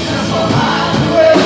Transformado eu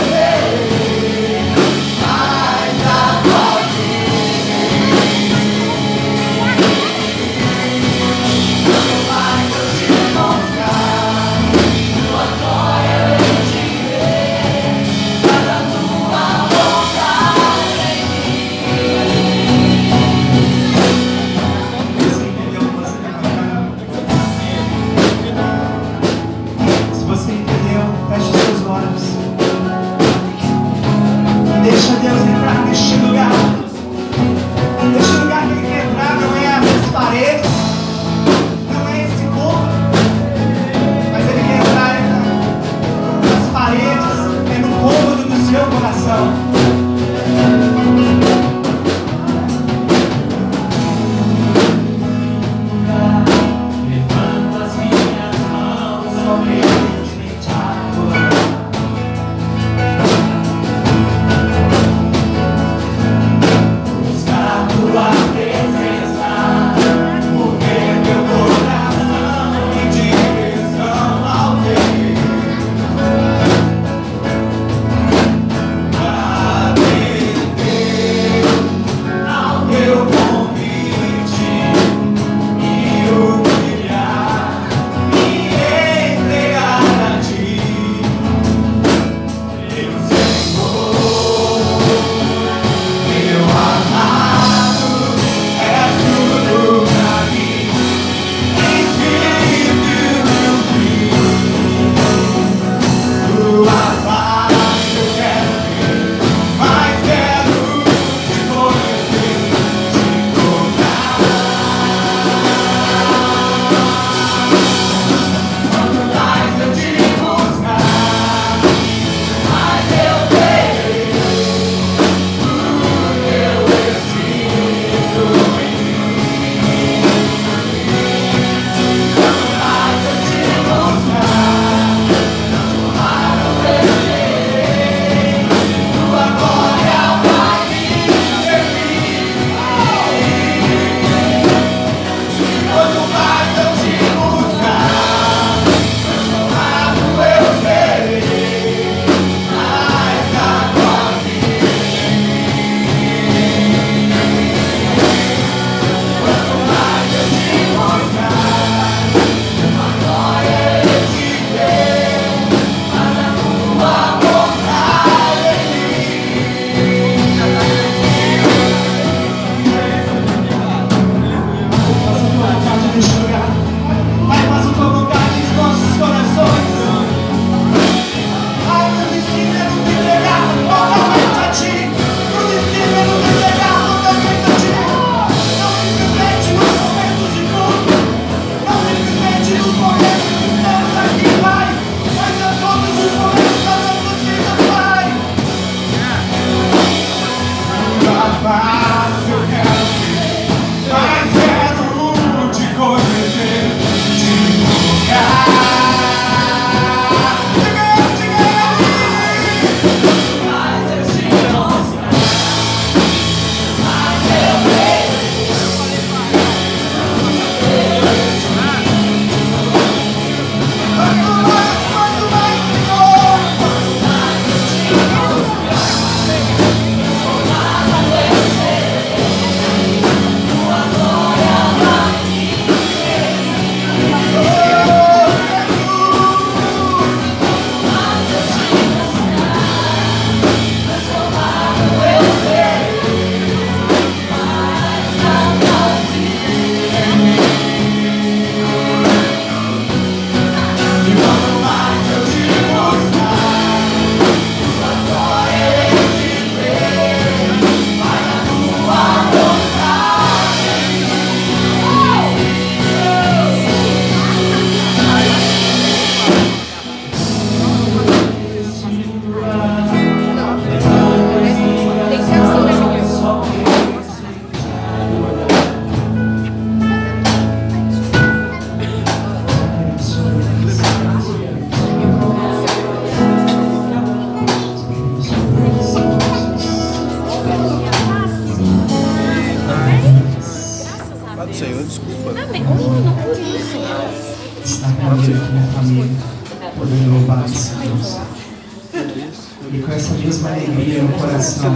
E com essa mesma alegria no coração,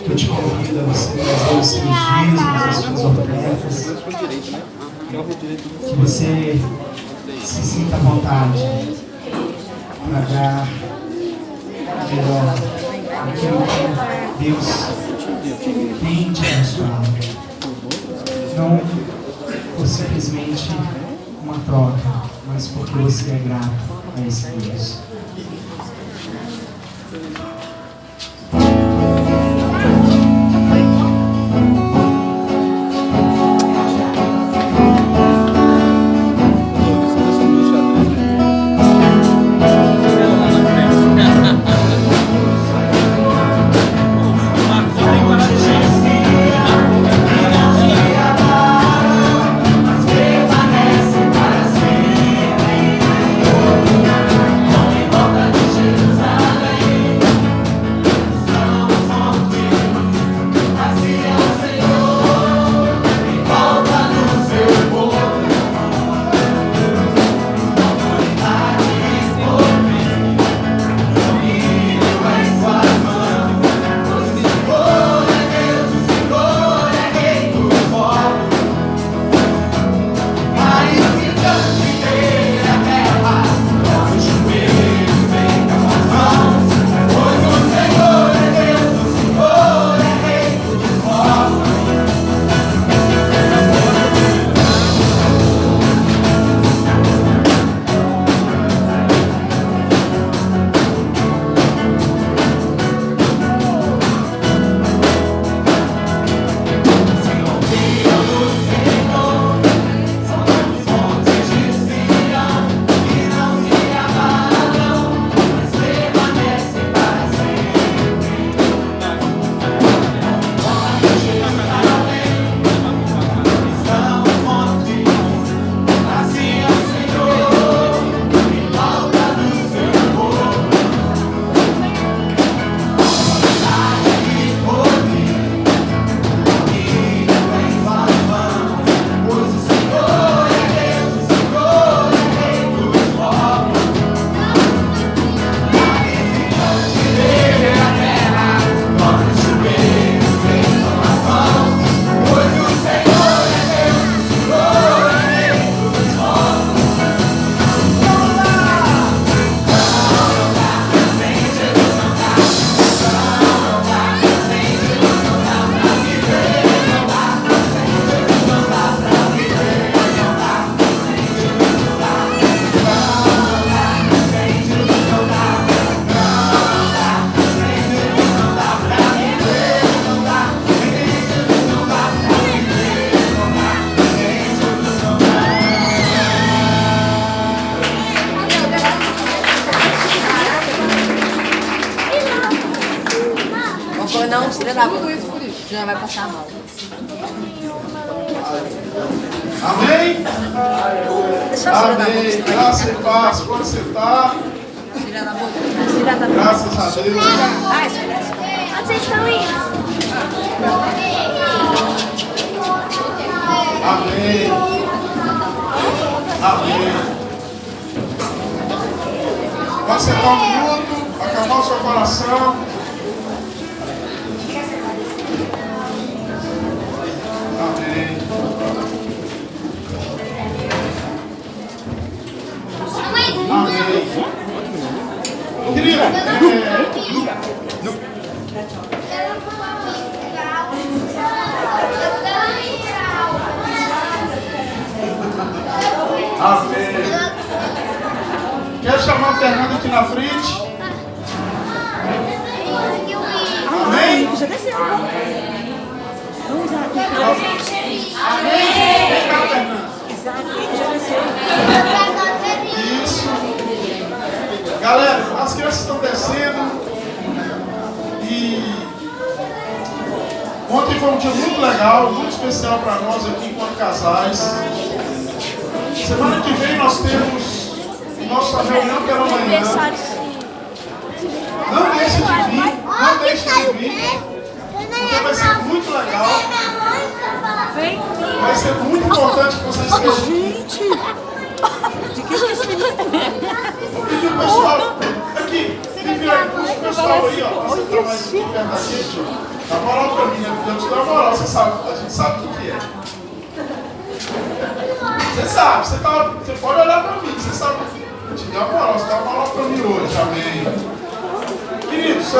eu te convido a você trazer os seus dízimos, as suas ofertas, que você se sinta à vontade para dar melhor aquilo que Deus tem te abençoado. Não por simplesmente uma troca, mas porque você é grato a esse Deus. Não, tira da boca. Já vai passar mal. Amém? Deixa eu tirar da Amém. boca. Graça e paz. Pode sentar. Tira da boca. Tira da boca. Graças a Deus. Ai, tira. Onde vocês estão indo? Amém. Amém. Pode sentar um minuto, acalmar o seu coração. Amém. Amém. Querido, amém. Quero chamar a Fernanda aqui na frente. Amém? Já desceu. Vamos lá. Amém? Vem cá, Fernanda. Já desceu. Isso. Galera, as crianças estão descendo. E ontem foi um dia muito legal, muito especial para nós aqui enquanto casais. Semana que vem nós temos nossa reunião pela manhã. Não deixe de vir, não deixe de vir, porque vai ser muito legal. Vai ser muito importante que vocês estejam. Gente! De que esse menino? E o pessoal aqui, se vier, esse pessoal aí, ó, você tá mais perto da gente, ó, dá moral pra mim, né? Deus te dá moral, você sabe, a gente sabe o que é. Você sabe, você pode olhar pra mim, você sabe o que é. Te dá moral, você dá moral pra mim hoje, amém. Queridos,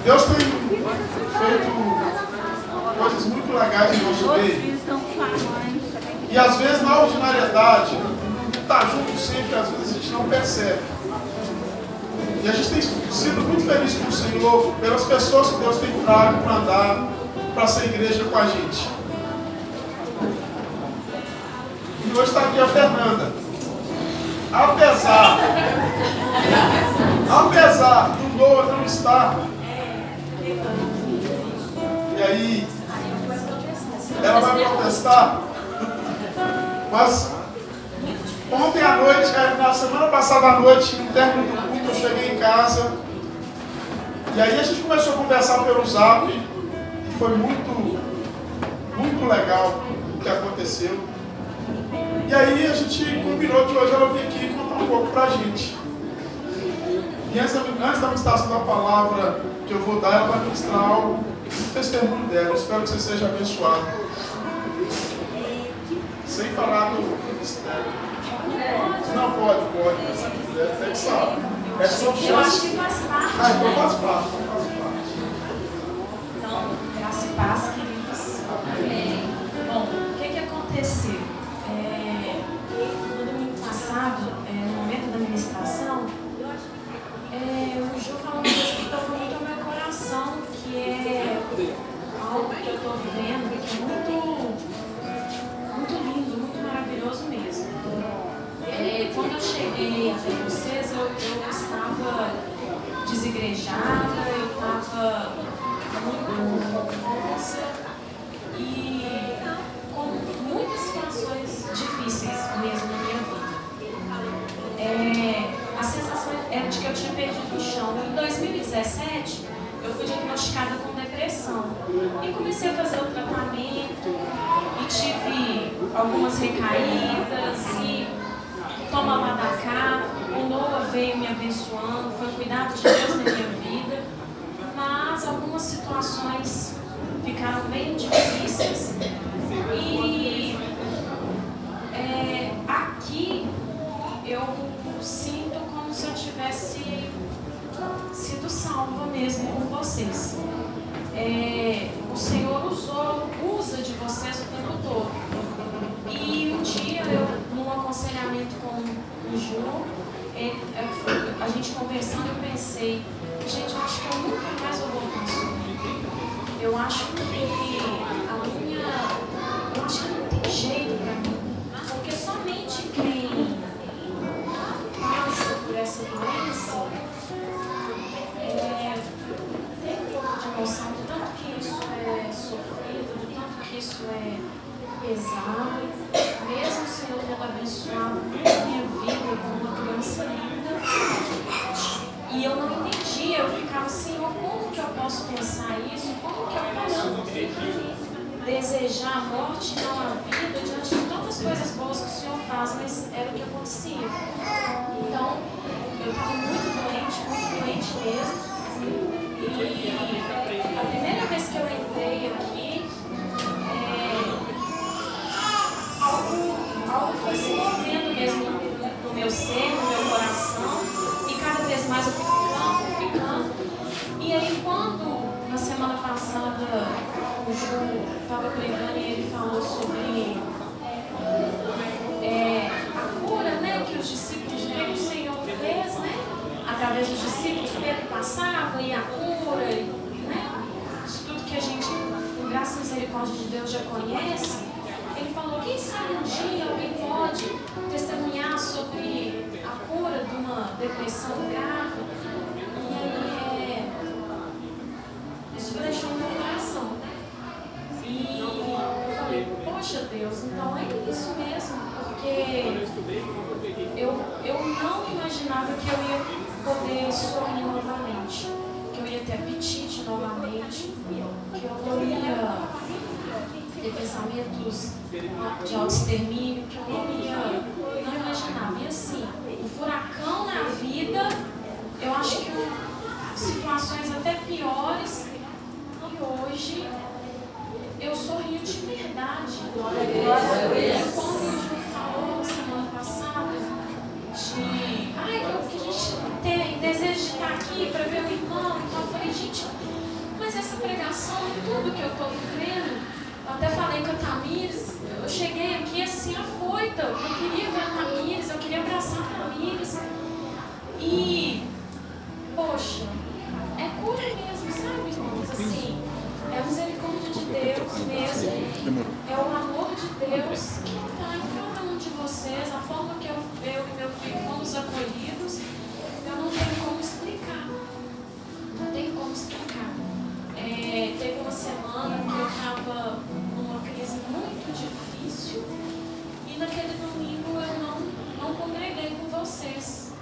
Deus tem feito coisas muito legais em nosso meio. E às vezes na ordinariedade, estar junto sempre, às vezes a gente não percebe. E a gente tem sido muito feliz com o Senhor pelas pessoas que Deus tem trago para andar, para ser igreja com a gente. E hoje está aqui a Fernanda. Apesar do Noah não estar, e aí ela vai protestar, mas ontem à noite, na semana passada à noite, no término do culto, eu cheguei em casa e aí a gente começou a conversar pelo Zap e foi muito legal o que aconteceu. E aí a gente combinou que hoje ela vinha aqui contar um pouco pra gente. E antes da ministração da palavra que eu vou dar, ela vai ministrar o testemunho dela. Eu espero que você seja abençoado. Sem falar do ministério. Não pode, mas se quiser, até que sabe. É só chance. Eu acho que faz parte. Então faz parte. Então, graça e paz, queridos. Bom, o que aconteceu? No domingo passado, no momento da ministração, o Ju falou uma coisa que tocou muito ao meu coração, que é algo que eu estou vivendo, que é muito lindo, muito maravilhoso mesmo. Quando eu cheguei até vocês, eu estava desigrejada, eu estava muito confusa e com muitas situações difíceis mesmo na minha vida. A sensação era de que eu tinha perdido o chão. Em 2017, eu fui diagnosticada com depressão e comecei a fazer o tratamento e tive algumas recaídas e tomava da cá. O Noah veio me abençoando, foi cuidado de Deus na minha vida, mas algumas situações ficaram bem difíceis e aqui eu sinto como se eu tivesse sido salva mesmo por vocês. O Senhor usa de vocês o tempo todo. E um dia num aconselhamento com o Ju, a gente conversando, eu pensei, gente, eu acho que eu nunca mais vou voltar a sorrir. Eu acho que não tem jeito pra mim. Porque somente quem passa por essa doença tem um pouco de emoção de tanto que isso é sofrido, de tanto que isso é pesado. Mesmo o Senhor tendo abençoado muito a minha vida com uma criança linda, e eu não entendia, eu ficava, Senhor, como que eu posso pensar isso? Como que eu posso desejar a morte e não a vida diante de tantas coisas boas que o Senhor faz? Mas era o que acontecia. Então, eu estava muito doente mesmo. E a primeira vez que eu entrei aqui, algo foi se movendo mesmo no meu ser, no meu coração, e cada vez mais eu fui ficando. E aí quando, na semana passada, o Ju estava pregando e ele falou sobre a cura, né, que os discípulos, que o Senhor fez, né, através dos discípulos, Pedro passava e a cura, né, isso tudo que a gente, com graça e misericórdia de Deus, já conhece. Ele falou, quem sabe um dia alguém pode testemunhar sobre a cura de uma depressão grave? E aí, isso me deixou no meu coração. E eu falei, poxa Deus, então é isso mesmo, porque eu não imaginava que eu ia poder sorrir novamente, que eu ia ter apetite novamente, que eu não ia ter pensamentos de autoextermínio, que eu não imaginava. E assim, o furacão na vida piores. E hoje eu sorrio de verdade. Como o Ju falou semana passada, que a gente tem desejo de estar aqui para ver o irmão. Então eu falei, gente, mas essa pregação, tudo que eu estou vivendo, eu até falei com a Tamires, eu cheguei aqui assim afoita, eu queria ver a Tamires, eu queria abraçar a Tamires. E, poxa, é cura mesmo, sabe, irmãos? Assim, é a misericórdia de Deus mesmo, é o amor de Deus que está em cada um de vocês, a forma que eu e meu filho fomos acolhidos, eu não tenho como explicar. Não tem como explicar. Teve uma semana que eu estava numa crise muito difícil e naquele domingo eu não congreguei com vocês.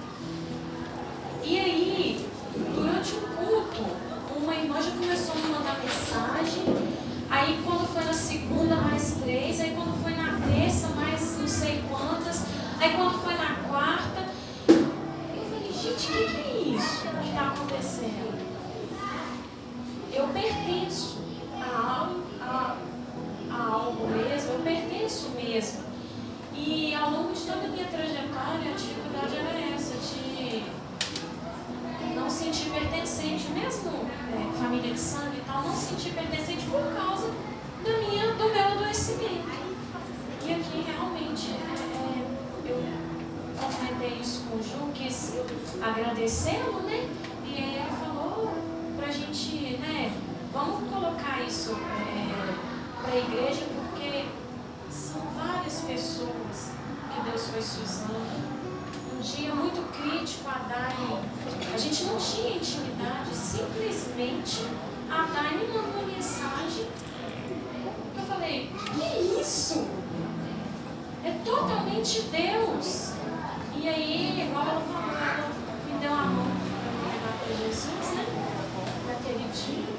E aí, durante o culto, uma irmã já começou a me mandar mensagem. Aí quando foi na segunda, mais 3. Aí quando foi na terça, mais não sei quantas. Aí quando foi na quarta, eu falei, gente, o que é isso que está acontecendo? Eu pertenço a algo mesmo, eu pertenço mesmo. E ao longo de toda a minha trajetória, a dificuldade era essa, de não sentir pertencente, mesmo família de sangue e tal, não sentir pertencente por causa do meu adoecimento. E aqui realmente eu comentei isso com o Ju, quis agradecê-lo, né? E ele falou pra gente, né, vamos colocar isso para a igreja, porque são várias pessoas que Deus foi se usando. Um dia muito crítico, a Dani, a gente não tinha intimidade, simplesmente a Dani mandou uma mensagem. Eu falei, que isso? É totalmente Deus. E aí, igual ela falou, ela me deu a mão para levar para Jesus, né? Naquele dia.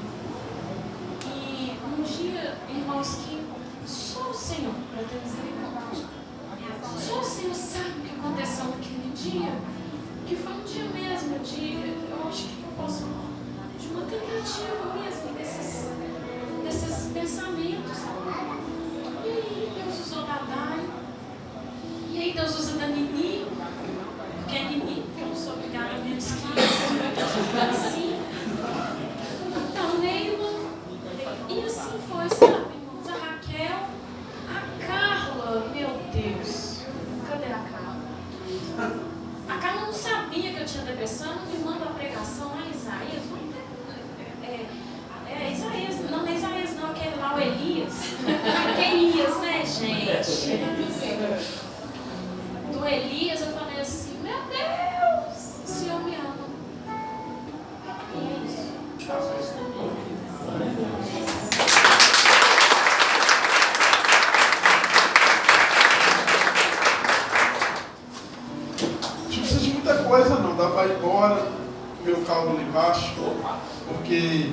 E um dia, irmãos, que só o Senhor, para ter misericórdia, só o Senhor sabe o que aconteceu naquele dia, que foi um dia mesmo, eu acho que eu posso, de uma tentativa mesmo, desses pensamentos. E aí Deus usou da Dai, e aí Deus usa da Nini, porque é Nini, porque eu não sou obrigada a menos que assim. Então, Neila, e assim foi, sabe, irmãos? A Raquel, a Carla, meu Deus, cadê a Carla? A Carla não sabia que eu tinha depressão, me manda a pregação a Isaías, Isaías, não é Isaías não, aquele lá, o Elias. Elias, né, gente? Do Elias, eu falei assim, meu Deus, o Senhor me ama. E é isso. Não precisa de muita coisa não, dá para ir embora, comer o caldo ali embaixo, porque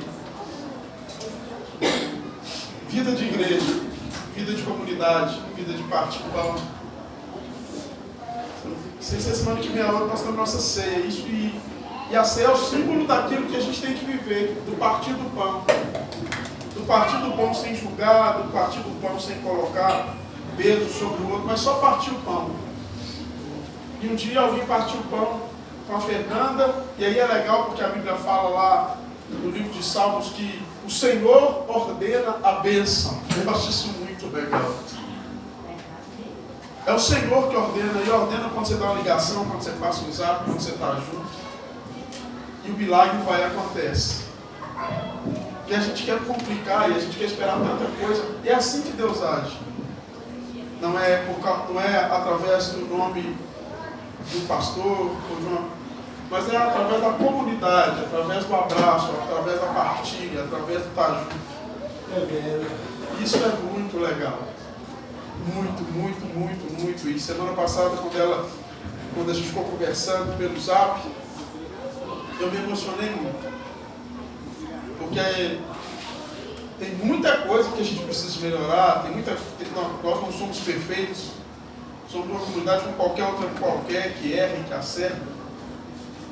vida de igreja, vida de comunidade, vida de partir pão. Se semana que vem a hora nós temos nossa ceia, isso e a ceia é o símbolo daquilo que a gente tem que viver, do partir do pão. Do partir do pão sem julgar, do partir do pão sem colocar peso sobre o outro, mas só partir o pão. E um dia alguém partiu o pão com a Fernanda, e aí é legal porque a Bíblia fala lá no livro de Salmos que o Senhor ordena a bênção. Eu acho isso muito legal. É o Senhor que ordena, e ordena quando você dá uma ligação, quando você passa um zap, quando você está junto. E o milagre vai e acontece. E a gente quer complicar, e a gente quer esperar tanta coisa. E é assim que Deus age. Não é através do nome do pastor, ou de uma, mas é através da comunidade, através do abraço, através da partilha, através do estar junto. Isso é muito legal. Muito, muito, muito, muito. E semana passada, quando a gente ficou conversando pelo zap, eu me emocionei muito. Porque tem muita coisa que a gente precisa melhorar, nós não somos perfeitos, somos uma comunidade como qualquer outra que erra e que acerta.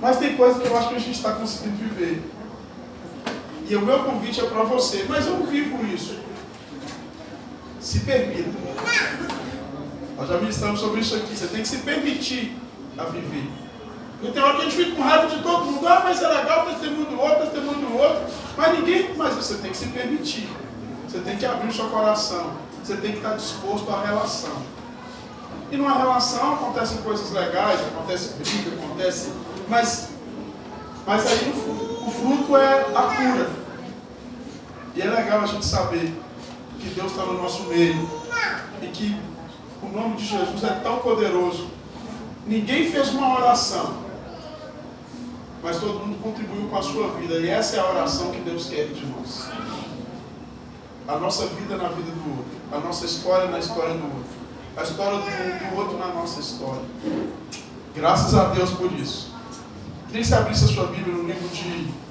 Mas tem coisa que eu acho que a gente está conseguindo viver. E o meu convite é para você. Mas eu não vivo isso. Se permita. Nós já ministramos sobre isso aqui. Você tem que se permitir a viver. Porque tem hora que a gente fica com raiva de todo mundo. Ah, mas é legal o testemunho do outro. Mas ninguém... Mas você tem que se permitir. Você tem que abrir o seu coração. Você tem que estar disposto à relação. E numa relação acontecem coisas legais, acontece briga, acontece... Mas aí o fruto é a cura. E é legal a gente saber que Deus está no nosso meio. E que o nome de Jesus é tão poderoso. Ninguém fez uma oração, mas todo mundo contribuiu com a sua vida. E essa é a oração que Deus quer de nós. A nossa vida na vida do outro. A nossa história na história do outro. A história do outro na nossa história. Graças a Deus por isso. Queria que você abrisse a sua Bíblia no livro de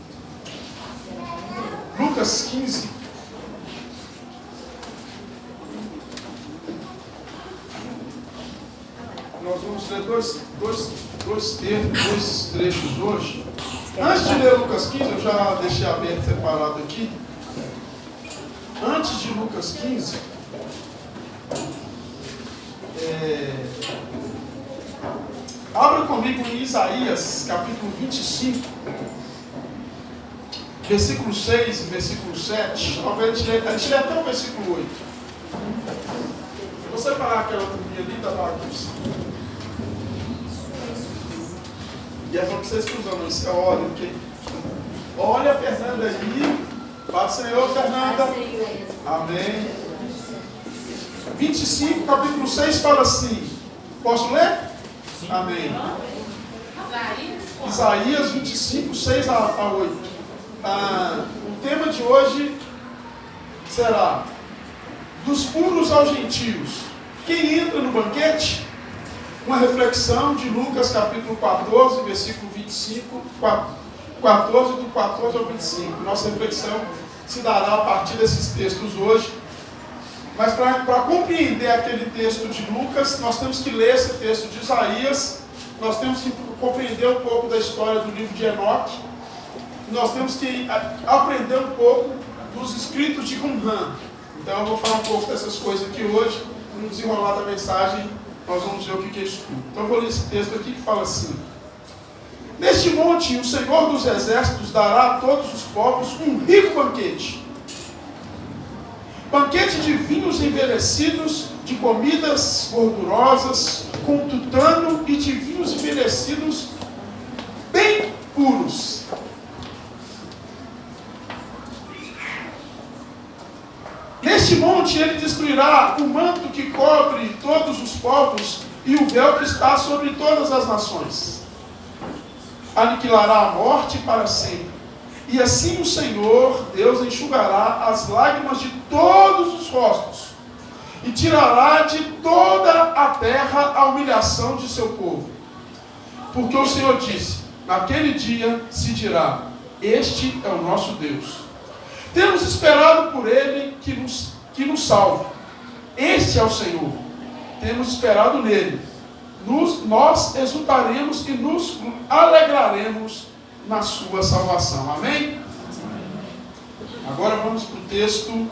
Lucas 15. Nós vamos ler dois trechos hoje. Antes de ler Lucas 15, eu já deixei aberto, separado aqui. Antes de Lucas 15, abra comigo em Isaías, capítulo 25, versículo 6 e versículo 7. Talvez a gente lê até o versículo 8. Vou separar aquela turminha ali da bagunça. E é para vocês que usam isso, olha, porque... Olha a Fernanda aí. Paz do Senhor, Fernanda. Amém. 25, capítulo 6 fala assim. Posso ler? Sim. Amém. Isaías 25, 6 a 8. O tema de hoje será dos puros aos gentios. Quem entra no banquete? Uma reflexão de Lucas capítulo 14, versículo 25, 14, do 14 ao 25. Nossa reflexão se dará a partir desses textos hoje. Mas para compreender aquele texto de Lucas, nós temos que ler esse texto de Isaías, nós temos que compreender um pouco da história do livro de Enoque, nós temos que aprender um pouco dos escritos de Qumran. Então eu vou falar um pouco dessas coisas aqui hoje, no desenrolar da mensagem, nós vamos ver o que é isso tudo. Então eu vou ler esse texto aqui que fala assim: neste monte o Senhor dos Exércitos dará a todos os povos um rico banquete. Banquete de vinhos envelhecidos, de comidas gordurosas, com tutano e de vinhos envelhecidos bem puros. Neste monte ele destruirá o manto que cobre todos os povos e o véu que está sobre todas as nações. Aniquilará a morte para sempre. E assim o Senhor, Deus, enxugará as lágrimas de todos os rostos e tirará de toda a terra a humilhação de seu povo. Porque o Senhor disse, naquele dia se dirá, este é o nosso Deus. Temos esperado por Ele que nos salve. Este é o Senhor. Temos esperado nele. Nós exultaremos e nos alegraremos na sua salvação. Amém? Agora vamos para o texto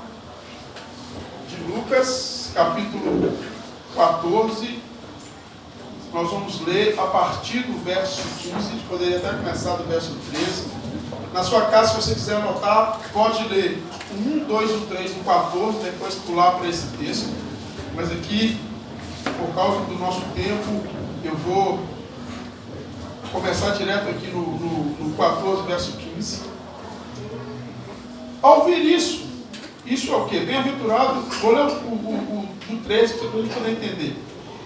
de Lucas, capítulo 14. Nós vamos ler a partir do verso 15. A gente poderia até começar do verso 13. Na sua casa, se você quiser anotar, pode ler o 1, 2, o 3, o 14, depois pular para esse texto. Mas aqui, por causa do nosso tempo, eu vou começar direto aqui no 14, verso 15. Ao ouvir isso é o quê? Bem-aventurado, vou ler o 13 para a gente poder entender.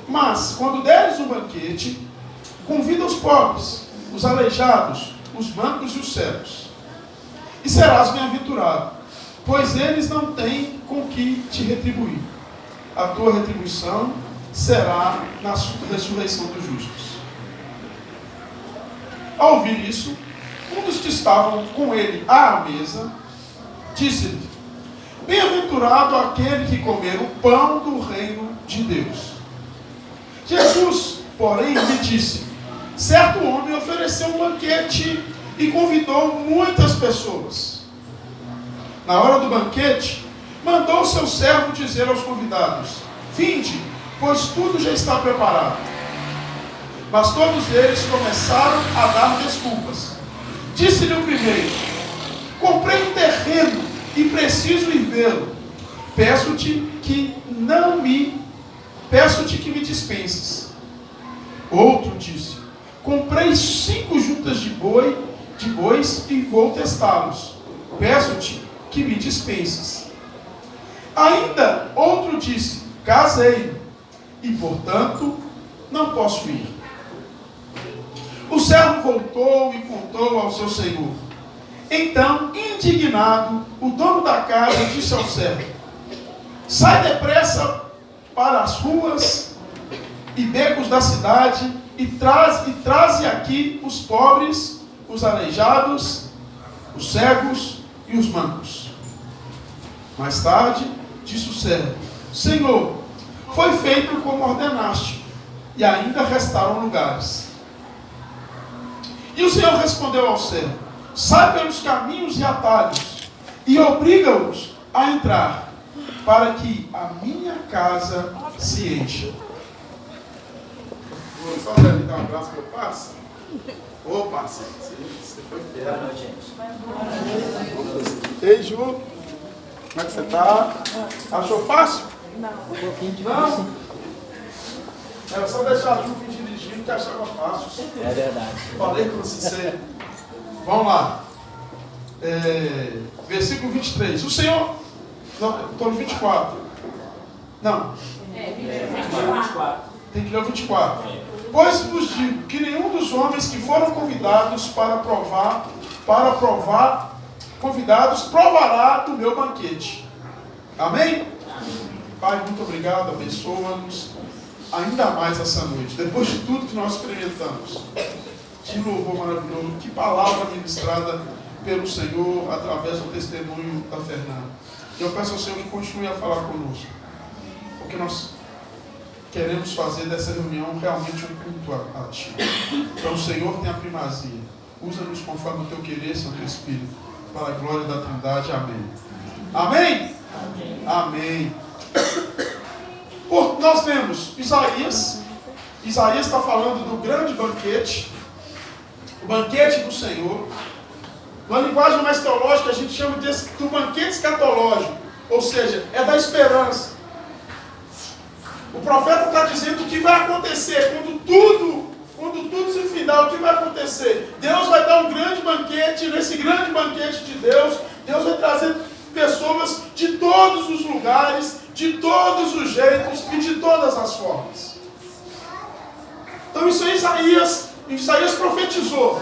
Mas, quando deres um banquete, convida os pobres, os aleijados, os mancos e os cegos. E serás bem-aventurado, pois eles não têm com que te retribuir. A tua retribuição será na ressurreição dos justos. Ao ouvir isso, um dos que estavam com ele à mesa, disse-lhe, bem-aventurado aquele que comer o pão do reino de Deus. Jesus, porém, lhe disse, certo homem ofereceu um banquete e convidou muitas pessoas. na hora do banquete, mandou o seu servo dizer aos convidados: vinde, pois tudo já está preparado. Mas todos eles começaram a dar desculpas. Disse-lhe o primeiro: comprei um terreno e preciso ir vê-lo. Peço-te que me dispenses. Outro disse: comprei 5 juntas de bois e vou testá-los. Peço-te que me dispenses. Ainda outro disse: casei e, portanto, não posso ir. O servo voltou e contou ao seu senhor. Então, indignado, o dono da casa disse ao servo: sai depressa para as ruas e becos da cidade e traze aqui os pobres, os aleijados, os cegos e os mancos. Mais tarde, disse o servo: Senhor, foi feito como ordenaste, e ainda restaram lugares. E o Senhor respondeu ao servo: sai pelos caminhos e atalhos, e obriga-os a entrar, para que a minha casa se encha. Vou só lhe dar um abraço que eu passo. Ô, parceiro, você foi fiel. Boa noite, gente. Ei, Ju, como é que você tá? Achou fácil? Não. Um pouquinho difícil. Não? Era só deixar a Ju vir dirigindo que achava fácil. É verdade. Falei com você. Vamos lá. Versículo 23. O Senhor... Não, estou no 24. Não. 24. Tem que ler o 24. Pois vos digo que nenhum dos homens que foram convidados convidados provará do meu banquete. Amém? Pai, muito obrigado, abençoa-nos ainda mais essa noite, depois de tudo que nós experimentamos. Que louvor maravilhoso, que palavra ministrada pelo Senhor através do testemunho da Fernanda. Eu peço ao Senhor que continue a falar conosco, porque nós queremos fazer dessa reunião realmente um culto a Ti. Então o Senhor tem a primazia. Usa-nos conforme o Teu querer, Santo Espírito, para a glória da Trindade. Amém. Amém? Amém. Nós vemos Isaías. Isaías está falando do grande banquete, o banquete do Senhor. Na linguagem mais teológica, a gente chama do banquete escatológico, ou seja, é da esperança. O profeta está dizendo o que vai acontecer quando tudo se findar. O que vai acontecer? Deus vai dar um grande banquete. Nesse grande banquete de Deus, Deus vai trazer pessoas de todos os lugares, de todos os jeitos e de todas as formas. Então isso é Isaías profetizou.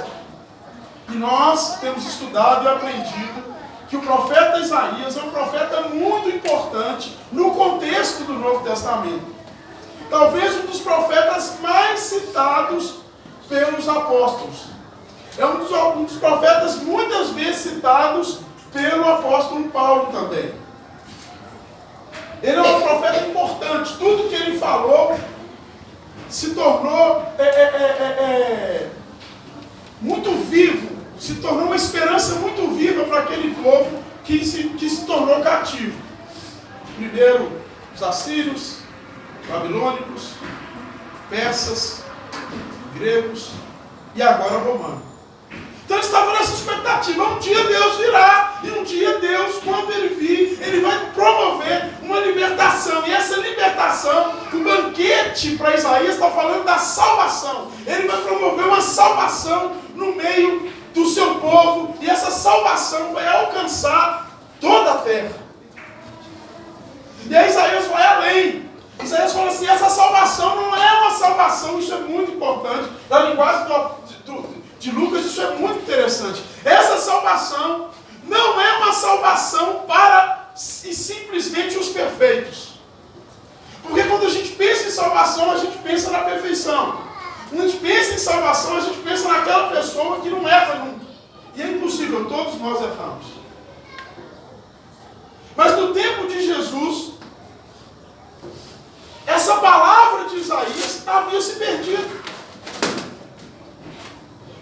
E nós temos estudado e aprendido que o profeta Isaías é um profeta muito importante no contexto do Novo Testamento. Talvez um dos profetas mais citados pelos apóstolos. É um dos profetas muitas vezes citados pelo apóstolo Paulo também. Ele é um profeta importante. Tudo que ele falou se tornou muito vivo. Se tornou uma esperança muito viva para aquele povo que se tornou cativo. Primeiro, os assírios, babilônicos, persas, gregos e agora romano. Então ele estava nessa expectativa. Um dia Deus virá, e um dia Deus, quando ele vir, ele vai promover uma libertação. E essa libertação, o banquete para Isaías está falando da salvação. Ele vai promover uma salvação no meio do seu povo, e essa salvação vai alcançar toda a terra. E aí Isaías vai além. Isaías fala assim: essa salvação não é uma salvação, isso é muito importante. Na linguagem de Lucas, isso é muito interessante. Essa salvação não é uma salvação para simplesmente os perfeitos. Porque quando a gente pensa em salvação, a gente pensa na perfeição. Quando a gente pensa em salvação, a gente pensa naquela pessoa que não erra nunca. E é impossível, todos nós erramos. Mas no tempo de Jesus, essa palavra de Isaías havia se perdido.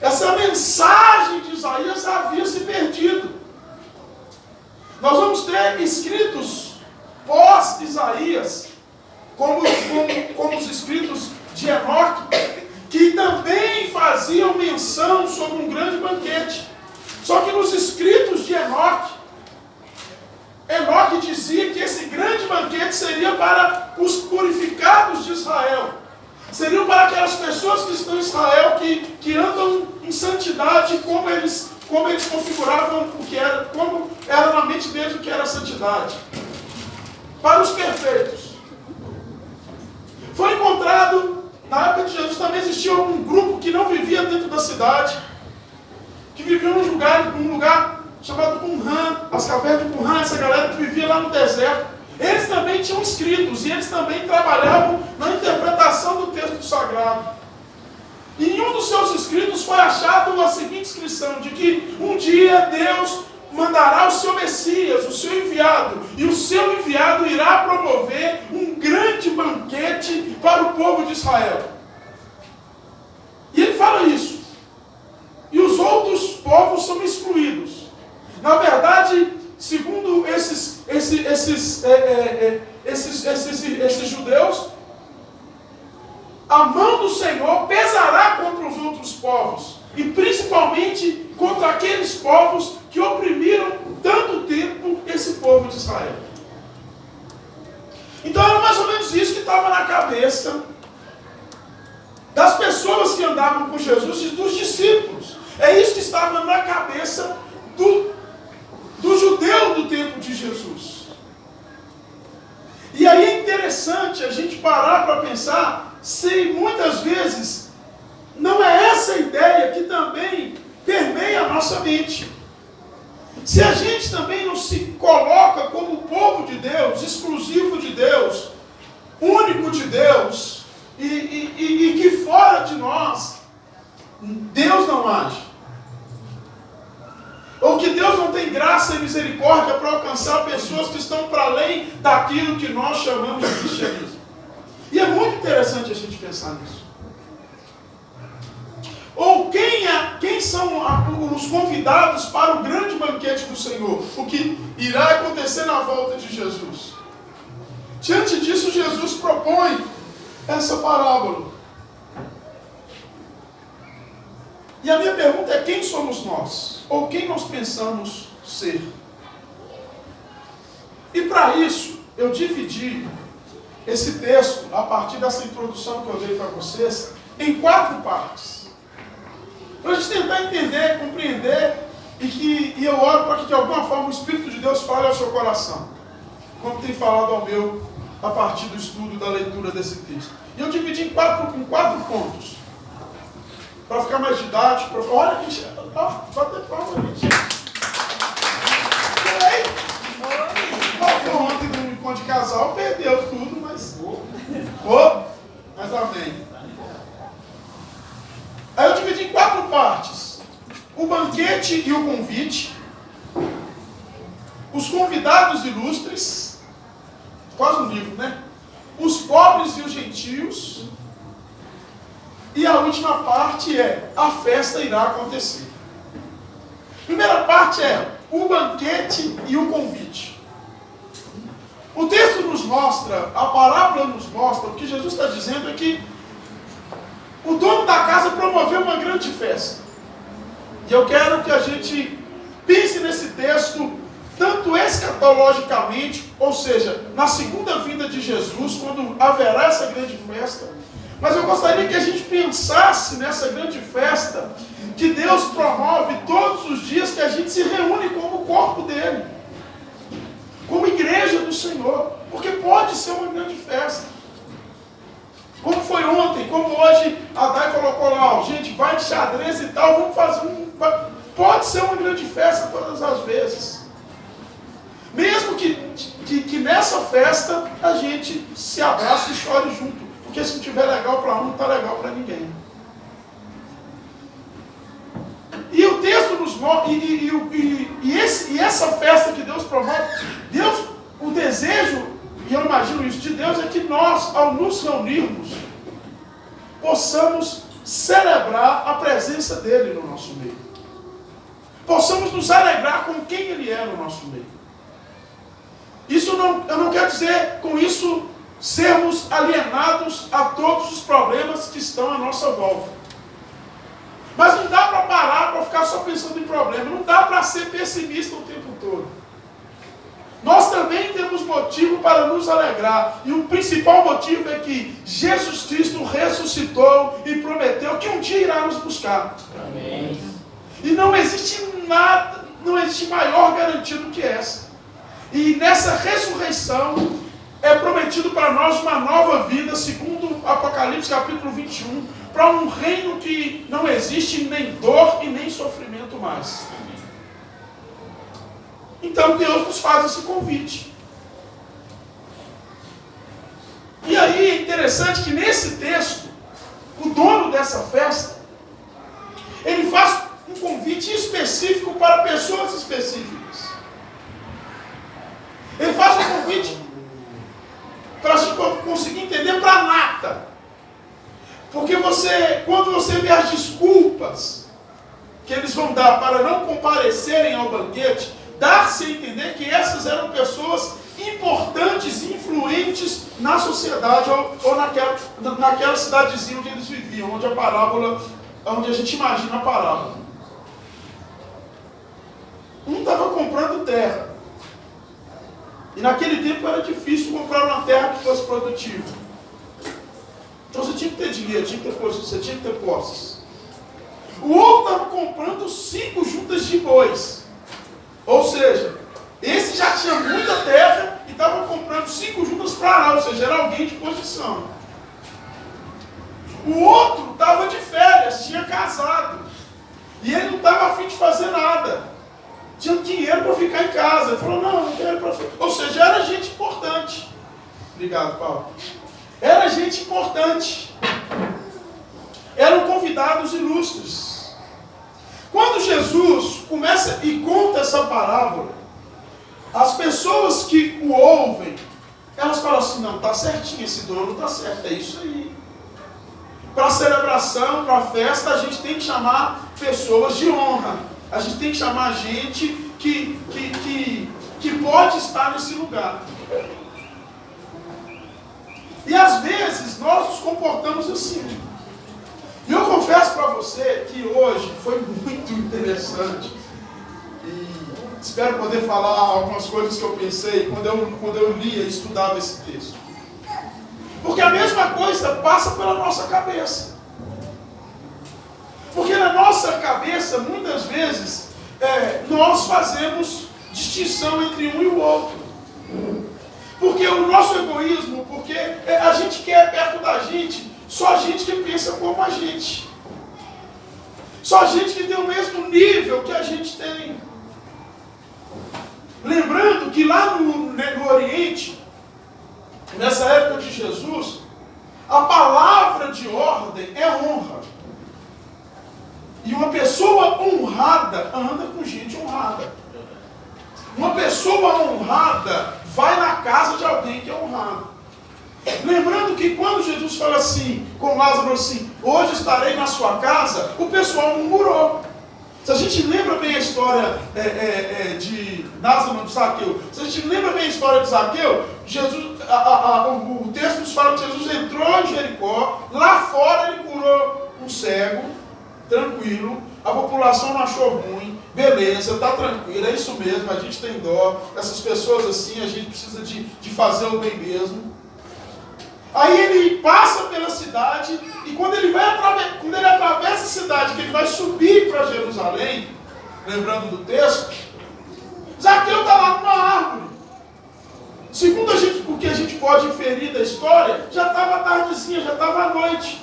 Essa mensagem de Isaías havia se perdido. Nós vamos ter escritos pós-Isaías, como os escritos de Enoque, que também faziam menção sobre um grande banquete. Só que nos escritos de Enoque dizia que esse grande banquete seria para os purificados de Israel. Seriam para aquelas pessoas que estão em Israel, que andam em santidade, como eles configuravam o que era, como era na mente deles o que era santidade. Para os perfeitos. Foi encontrado, na época de Jesus também existia um grupo que não vivia dentro da cidade, que vivia num lugar chamado Qumran, as cavernas de Qumran, essa galera que vivia lá no deserto. Eles também tinham escritos e eles também trabalhavam na interpretação do texto sagrado. E em um dos seus escritos foi achado a seguinte inscrição, de que um dia Deus mandará o seu Messias, o seu enviado, e o seu enviado irá promover um grande banquete para o povo de Israel. E ele fala isso. E os outros povos são excluídos. Na verdade, segundo esses judeus, a mão do Senhor pesará contra os outros povos, e principalmente contra aqueles povos que oprimiram tanto tempo esse povo de Israel. Então era mais ou menos isso que estava na cabeça das pessoas que andavam com Jesus e dos discípulos. É isso que estava na cabeça do judeu do tempo de Jesus. E aí é interessante a gente parar para pensar se muitas vezes não é essa ideia que também permeia a nossa mente. Se a gente também não se coloca como povo de Deus, exclusivo de Deus, único de Deus, e que fora de nós, Deus não age. Ou que Deus não tem graça e misericórdia para alcançar pessoas que estão para além daquilo que nós chamamos de cristianismo. E é muito interessante a gente pensar nisso. Ou quem são os convidados para o grande banquete do Senhor? O que irá acontecer na volta de Jesus? Diante disso, Jesus propõe essa parábola. E a minha pergunta é: quem somos nós? Ou quem nós pensamos ser? E para isso, eu dividi esse texto, a partir dessa introdução que eu dei para vocês, em 4 partes. Para a gente tentar entender, compreender, e eu oro para que de alguma forma o Espírito de Deus fale ao seu coração, como tem falado ao meu, a partir do estudo da leitura desse texto. E eu dividi em quatro pontos. Para ficar mais didático, olha, gente, bater palma, gente. Ontem no encontro de casal perdeu tudo, mas amém. Aí eu dividi em 4 partes: o banquete e o convite, os convidados ilustres, quase um livro, né? Os pobres e os gentios. E a última parte é: a festa irá acontecer. Primeira parte é o banquete e o convite. O texto nos mostra, a parábola nos mostra, o que Jesus está dizendo é que o dono da casa promoveu uma grande festa. E eu quero que a gente pense nesse texto, tanto escatologicamente, ou seja, na segunda vinda de Jesus, quando haverá essa grande festa. Mas eu gostaria que a gente pensasse nessa grande festa que Deus promove todos os dias, que a gente se reúne como corpo dele, como igreja do Senhor, porque pode ser uma grande festa. Como foi ontem, como hoje a Dai colocou lá, gente, vai de xadrez e tal, vamos fazer pode ser uma grande festa todas as vezes. Mesmo que nessa festa a gente se abrace e chore junto. Porque se não estiver legal para um, não está legal para ninguém. E o texto nos mostra, e essa festa que Deus promove, o desejo, e eu imagino isso de Deus, é que nós, ao nos reunirmos, possamos celebrar a presença dele no nosso meio. Possamos nos alegrar com quem ele é no nosso meio. Eu não quero dizer com isso sermos alienados a todos os problemas que estão à nossa volta. Mas não dá para parar para ficar só pensando em problema. Não dá para ser pessimista o tempo todo. Nós também temos motivo para nos alegrar. E o principal motivo é que Jesus Cristo ressuscitou e prometeu que um dia irá nos buscar. Amém. E não existe nada, não existe maior garantia do que essa. E nessa ressurreição é prometido para nós uma nova vida, segundo Apocalipse capítulo 21, para um reino que não existe nem dor e nem sofrimento mais. Então Deus nos faz esse convite. E aí é interessante que nesse texto, o dono dessa festa, ele faz um convite específico para pessoas específicas. Ele faz um convite para a gente conseguir entender para a nata. Porque quando você vê as desculpas que eles vão dar para não comparecerem ao banquete, dá-se a entender que essas eram pessoas importantes e influentes na sociedade ou naquela cidadezinha onde eles viviam, onde a gente imagina a parábola. Um estava comprando terra. E naquele tempo era difícil comprar uma terra que fosse produtiva. Então você tinha que ter dinheiro, você tinha que ter posses. O outro estava comprando 5 juntas de bois. Ou seja, esse já tinha muita terra e estava comprando 5 juntas para lá, ou seja, era alguém de posição. O outro estava de férias, tinha casado. E ele não estava a fim de fazer nada. Tinha dinheiro para ficar em casa. Ele falou, não quero para ficar. Ou seja, era gente importante. Obrigado, Paulo. Era gente importante. Eram convidados ilustres. Quando Jesus começa e conta essa parábola, as pessoas que o ouvem, elas falam assim, não, está certinho, esse dono está certo, é isso aí. Para a celebração, para a festa, a gente tem que chamar pessoas de honra. A gente tem que chamar gente que pode estar nesse lugar. E às vezes nós nos comportamos assim. E eu confesso para você que hoje foi muito interessante. E espero poder falar algumas coisas que eu pensei quando eu lia e estudava esse texto. Porque a mesma coisa passa pela nossa cabeça. Porque na nossa cabeça, muitas vezes, nós fazemos distinção entre um e o outro. Porque o nosso egoísmo, porque a gente quer perto da gente só gente que pensa como a gente. Só gente que tem o mesmo nível que a gente tem. Lembrando que lá no Oriente, nessa época de Jesus, a palavra de ordem é honra. E uma pessoa honrada anda com gente honrada. Uma pessoa honrada vai na casa de alguém que é honrado. Lembrando que quando Jesus fala assim, com Lázaro assim, hoje estarei na sua casa, o pessoal murmurou. Se a gente lembra bem a história de Lázaro de Zaqueu, se a gente lembra bem a história de Zaqueu, o texto nos fala que Jesus entrou em Jericó, lá fora ele curou um cego, tranquilo, a população não achou ruim, beleza, está tranquilo, é isso mesmo, a gente tem dó, essas pessoas assim, a gente precisa de fazer o bem mesmo. Aí ele passa pela cidade, e quando ele atravessa a cidade, que ele vai subir para Jerusalém, lembrando do texto, Zaqueu está lá numa árvore. Segundo o que a gente pode inferir da história, já estava tardezinha, já estava à noite.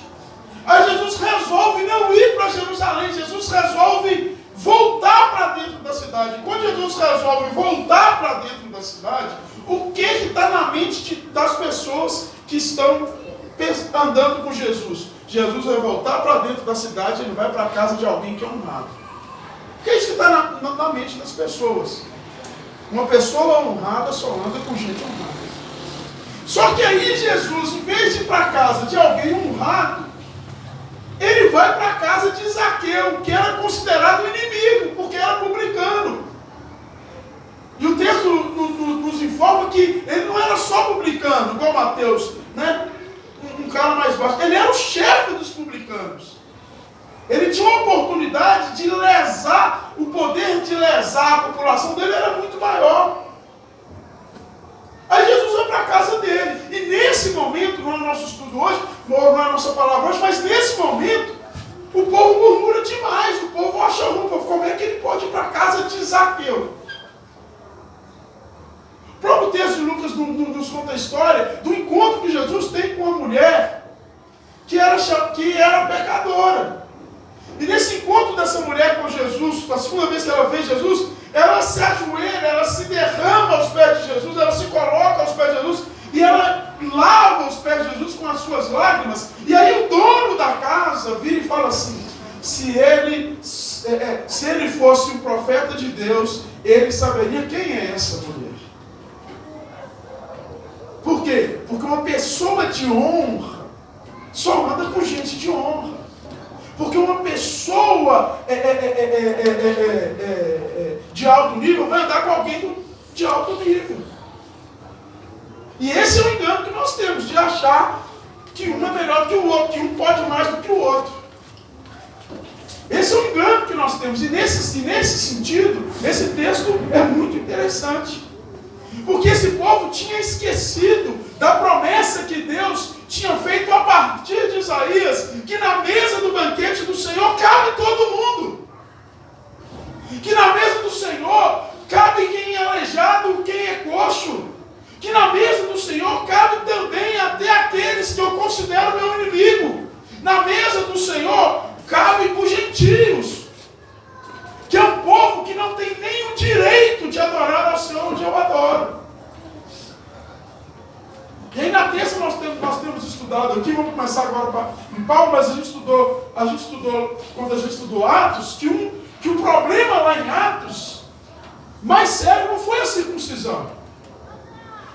Aí Jesus resolve não ir para Jerusalém, Jesus resolve voltar para dentro da cidade. Quando Jesus resolve voltar para dentro da cidade, o que está na mente das pessoas que estão andando com Jesus? Jesus vai voltar para dentro da cidade, ele vai para a casa de alguém que é honrado. O que é isso que está na mente das pessoas? Uma pessoa honrada só anda com gente honrada. Só que aí Jesus, em vez de ir para a casa de alguém honrado, ele vai para a casa de Zaqueu, que era considerado inimigo, porque era publicano. E o texto nos informa que Mateus, né? Um cara mais baixo. Ele era o chefe dos publicanos. Ele tinha uma oportunidade de lesar, o poder de lesar a população dele era muito maior. Aí Jesus vai para a casa dele. E nesse momento, não é o nosso estudo hoje, não é a nossa palavra hoje, mas nesse momento, o povo murmura demais. O povo acha ruim. O povo, como é que ele pode ir para a casa de Zaqueu? O próprio texto de Lucas nos conta a história do encontro que Jesus tem com uma mulher que era pecadora. E nesse encontro dessa mulher com Jesus, a segunda vez que ela vê Jesus, ela se ajoelha, ela se derrama aos pés de Jesus, ela se coloca aos pés de Jesus e ela lava os pés de Jesus com as suas lágrimas. E aí o dono da casa vira e fala assim: se ele fosse um profeta de Deus, ele saberia quem é essa mulher. Por quê? Porque uma pessoa de honra só anda com gente de honra. Porque uma pessoa de alto nível vai andar com alguém de alto nível. E esse é o engano que nós temos, de achar que um é melhor do que o outro, que um pode mais do que o outro. Esse é o engano que nós temos. E nesse sentido, esse texto é muito interessante. Porque esse povo tinha esquecido da promessa que Deus tinha feito a partir de Isaías, que na mesa do banquete do Senhor cabe todo mundo. Que na mesa do Senhor cabe quem é aleijado, quem é coxo. Que na mesa do Senhor cabe também até aqueles que eu considero meu inimigo. Na mesa do Senhor cabe os gentios, que é um povo que não tem nem o direito de adorar ao Senhor onde eu adoro. E aí na terça nós temos estudado aqui, vamos começar agora em Paulo, mas a gente estudou, quando a gente estudou Atos, que o problema lá em Atos, mais sério, não foi a circuncisão.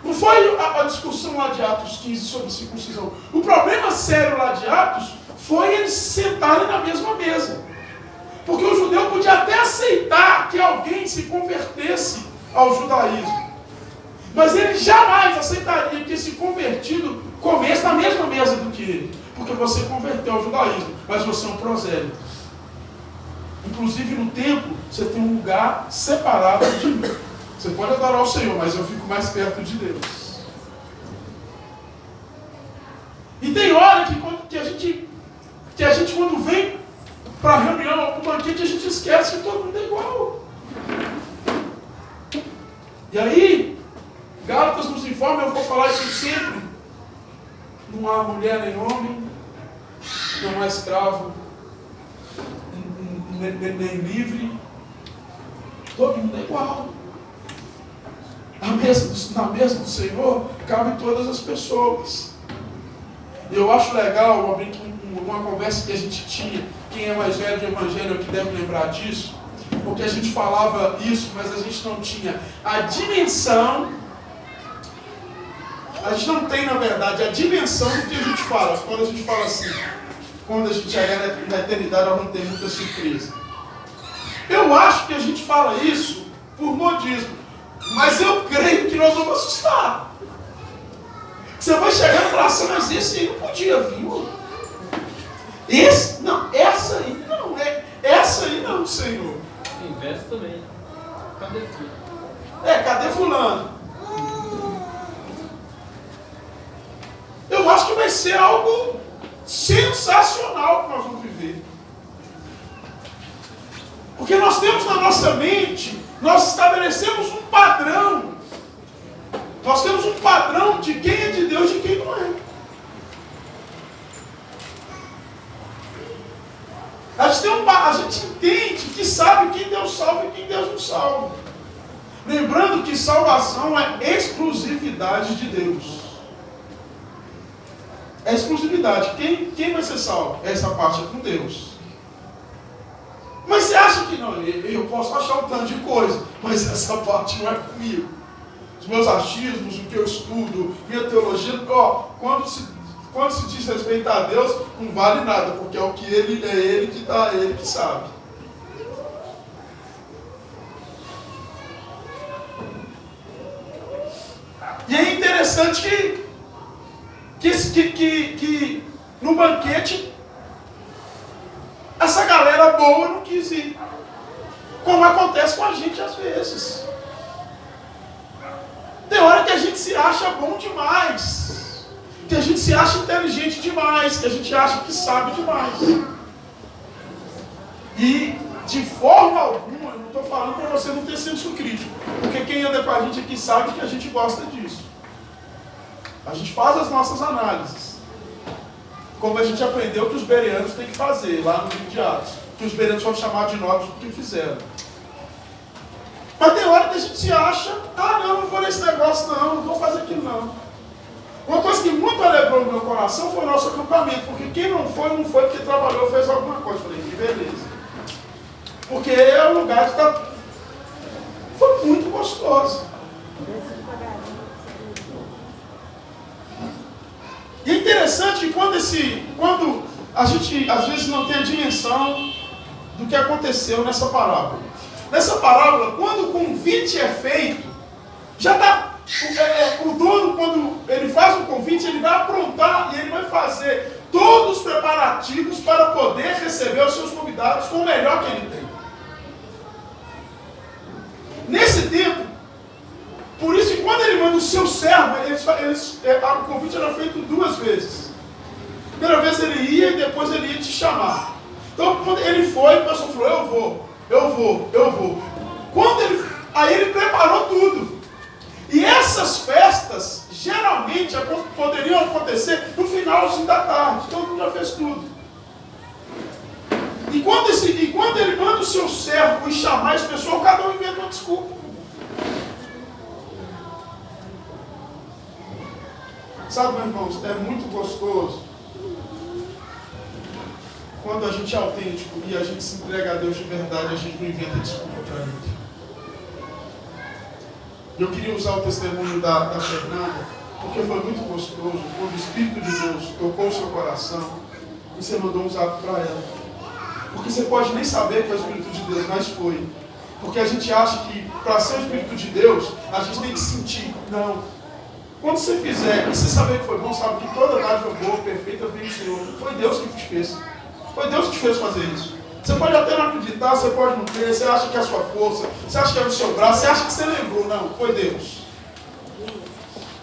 Não foi a discussão lá de Atos 15 sobre circuncisão. O problema sério lá de Atos foi eles se sentarem na mesma mesa. Porque o judeu podia até aceitar que alguém se convertesse ao judaísmo. Mas ele jamais aceitaria que esse convertido comesse na mesma mesa do que ele. Porque você converteu ao judaísmo, mas você é um prosélito. Inclusive no templo, você tem um lugar separado de mim. Você pode adorar o Senhor, mas eu fico mais perto de Deus. E tem hora que a gente quando vem para a reunião ou para o banquete, a gente esquece que todo mundo é igual. E aí, Gálatas nos informa, eu vou falar isso sempre: não há mulher nem homem, não há escravo nem livre, todo mundo é igual. Na mesa do Senhor cabem todas as pessoas. E eu acho legal uma conversa que a gente tinha. Quem é mais velho de evangelho que deve lembrar disso, porque a gente falava isso, mas a gente não tinha a dimensão. A gente não tem, na verdade, a dimensão do que a gente fala. Quando a gente fala assim, quando a gente chegar na eternidade, nós vamos ter muita surpresa. Eu acho que a gente fala isso por modismo, mas eu creio que nós vamos assustar. Você vai chegar e falar assim: mas esse aí não podia vir. Esse? Não, essa aí não. Essa aí não, Senhor. Inverso também. Cadê fulano? Cadê fulano? Eu acho que vai ser algo sensacional que nós vamos viver. Porque nós temos na nossa mente, nós estabelecemos um padrão. Nós temos um padrão de quem é de Deus e de quem não é. A gente entende que sabe quem Deus salva e quem Deus não salva. Lembrando que salvação é exclusividade de Deus. É exclusividade. Quem vai ser salvo? Essa parte é com Deus. Mas você acha que não? Eu posso achar um tanto de coisa, mas essa parte não é comigo. Os meus achismos, o que eu estudo, minha teologia, quando se diz respeito a Deus, não vale nada, porque é o que Ele que dá, Ele que sabe. E é interessante que que no banquete essa galera boa não quis ir. Como acontece com a gente às vezes. Tem hora que a gente se acha bom demais, que a gente se acha inteligente demais, que a gente acha que sabe demais. E de forma alguma, eu não estou falando para você não ter senso crítico, porque quem anda com a gente aqui sabe que a gente gosta disso. A gente faz as nossas análises, como a gente aprendeu que os bereanos têm que fazer lá no livro de Atos, que os bereanos foram chamados de nobres porque fizeram. Mas tem hora que a gente se acha, não vou nesse negócio não vou fazer aquilo não. Uma coisa que muito alegrou no meu coração foi o nosso acampamento, porque quem não foi porque trabalhou, fez alguma coisa. Eu falei, que beleza. Porque é um lugar que está... Foi muito gostoso. E é interessante que quando a gente às vezes não tem a dimensão do que aconteceu nessa parábola. Nessa parábola, quando o convite é feito, já está... o dono, quando ele faz um convite, ele vai aprontar e ele vai fazer todos os preparativos para poder receber os seus convidados com o melhor que ele tem. Nesse tempo, por isso que quando ele manda o seu servo, o convite era feito 2 vezes. Primeira vez ele ia e depois ele ia te chamar. Então quando ele foi, o pessoal falou, eu vou. Aí ele preparou tudo. E essas festas, geralmente, poderiam acontecer no finalzinho da tarde. Todo mundo já fez tudo. E quando ele manda o seu servo e chamar esse pessoal, cada um inventa uma desculpa. Sabe, meus irmãos, é muito gostoso quando a gente é autêntico e a gente se entrega a Deus de verdade, a gente não inventa desculpa para ele. Eu queria usar o testemunho da Fernanda, porque foi muito gostoso, quando o Espírito de Deus tocou o seu coração, e você mandou um zap para ela. Porque você pode nem saber que é o Espírito de Deus, mas foi. Porque a gente acha que para ser o Espírito de Deus, a gente tem que sentir. Não. Quando você fizer, e você saber que foi bom, sabe que toda dádiva boa, perfeita, vem do Senhor. Foi Deus que te fez. Foi Deus que te fez fazer isso. Você pode até não acreditar, você pode não crer, você acha que é a sua força, você acha que é o seu braço, você acha que você lembrou. Não, foi Deus.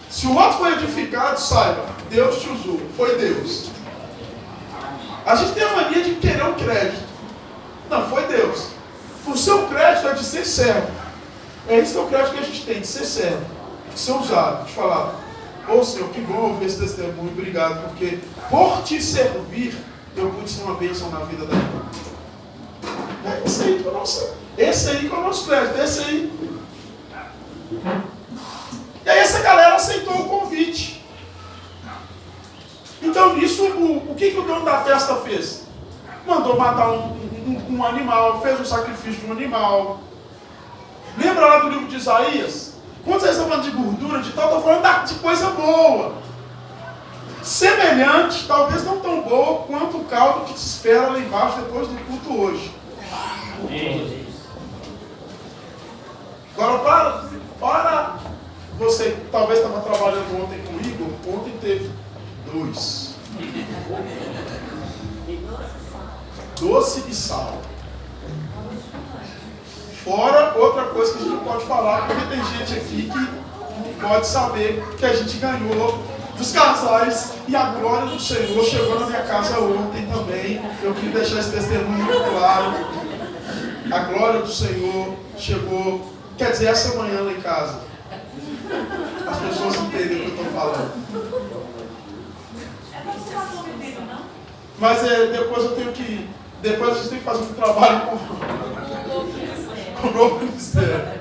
Se o outro foi edificado, saiba, Deus te usou. Foi Deus. A gente tem a mania de querer um crédito. Não, foi Deus. O seu crédito é de ser servo. É esse que é o crédito que a gente tem, de ser servo. De ser usado, de falar, Senhor, que bom ouvir esse testemunho, obrigado, porque por te servir, eu pude ser uma bênção na vida da irmã. É esse aí que é o nosso crédito, esse aí. E aí essa galera aceitou o convite. Então nisso, o que o dono da festa fez? Mandou matar um animal, fez um sacrifício de um animal. Lembra lá do livro de Isaías? Quando vocês estão falando de gordura, de tal, estou falando de coisa boa. Semelhante, talvez não tão boa, quanto o caldo que te espera lá embaixo depois do culto hoje. Agora, para você que talvez estava trabalhando ontem comigo, ontem teve 2. Doce e sal. Fora outra coisa que a gente não pode falar, porque tem gente aqui que pode saber que a gente ganhou dos casais e a glória do Senhor chegou na minha casa ontem também. Eu queria deixar esse testemunho muito claro. A glória do Senhor chegou, quer dizer, essa manhã lá em casa. As pessoas entendem o que eu estou falando. Mas depois eu tenho que. Depois a gente tem que fazer um trabalho com o novo ministério.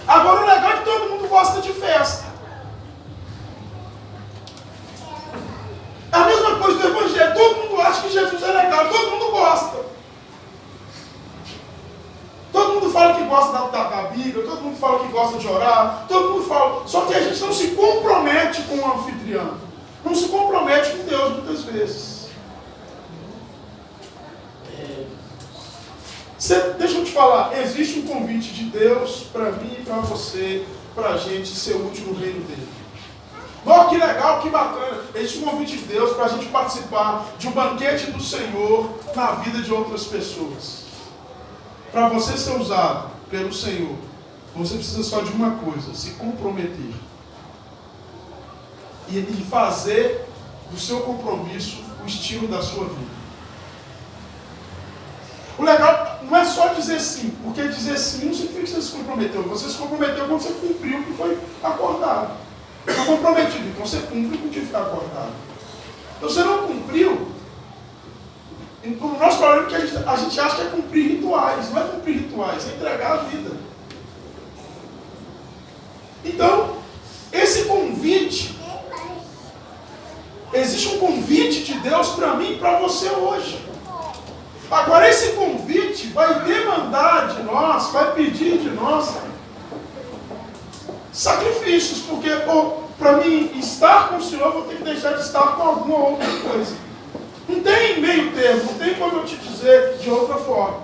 Agora o legal é que todo mundo gosta de festa. A mesma coisa do Evangelho. Todo mundo acha que Jesus é legal. Todo mundo gosta. Todo mundo fala que gosta da Bíblia. Todo mundo fala que gosta de orar. Todo mundo fala. Só que a gente não se compromete com o anfitrião. Não se compromete com Deus muitas vezes. Deixa eu te falar, existe um convite de Deus para mim e para você, para a gente ser útil no reino dele. Oh, que legal, que bacana. Existe um convite de Deus para a gente participar de um banquete do Senhor na vida de outras pessoas. Para você ser usado pelo Senhor, você precisa só de uma coisa: se comprometer. E fazer do seu compromisso o estilo da sua vida. O legal não é só dizer sim, porque dizer sim não significa que você se comprometeu. Você se comprometeu quando você cumpriu o que foi acordado. Está comprometido, então você cumpre com o que foi acordado. Então você não cumpriu. O nosso problema é que a gente acha que é cumprir rituais. Não é cumprir rituais, é entregar a vida. Então, esse convite, existe um convite de Deus para mim e para você hoje. Agora, esse convite vai demandar de nós, vai pedir de nós sacrifícios, porque para mim estar com o Senhor, eu vou ter que deixar de estar com alguma outra coisa. Não tem meio termo, não tem como eu te dizer de outra forma.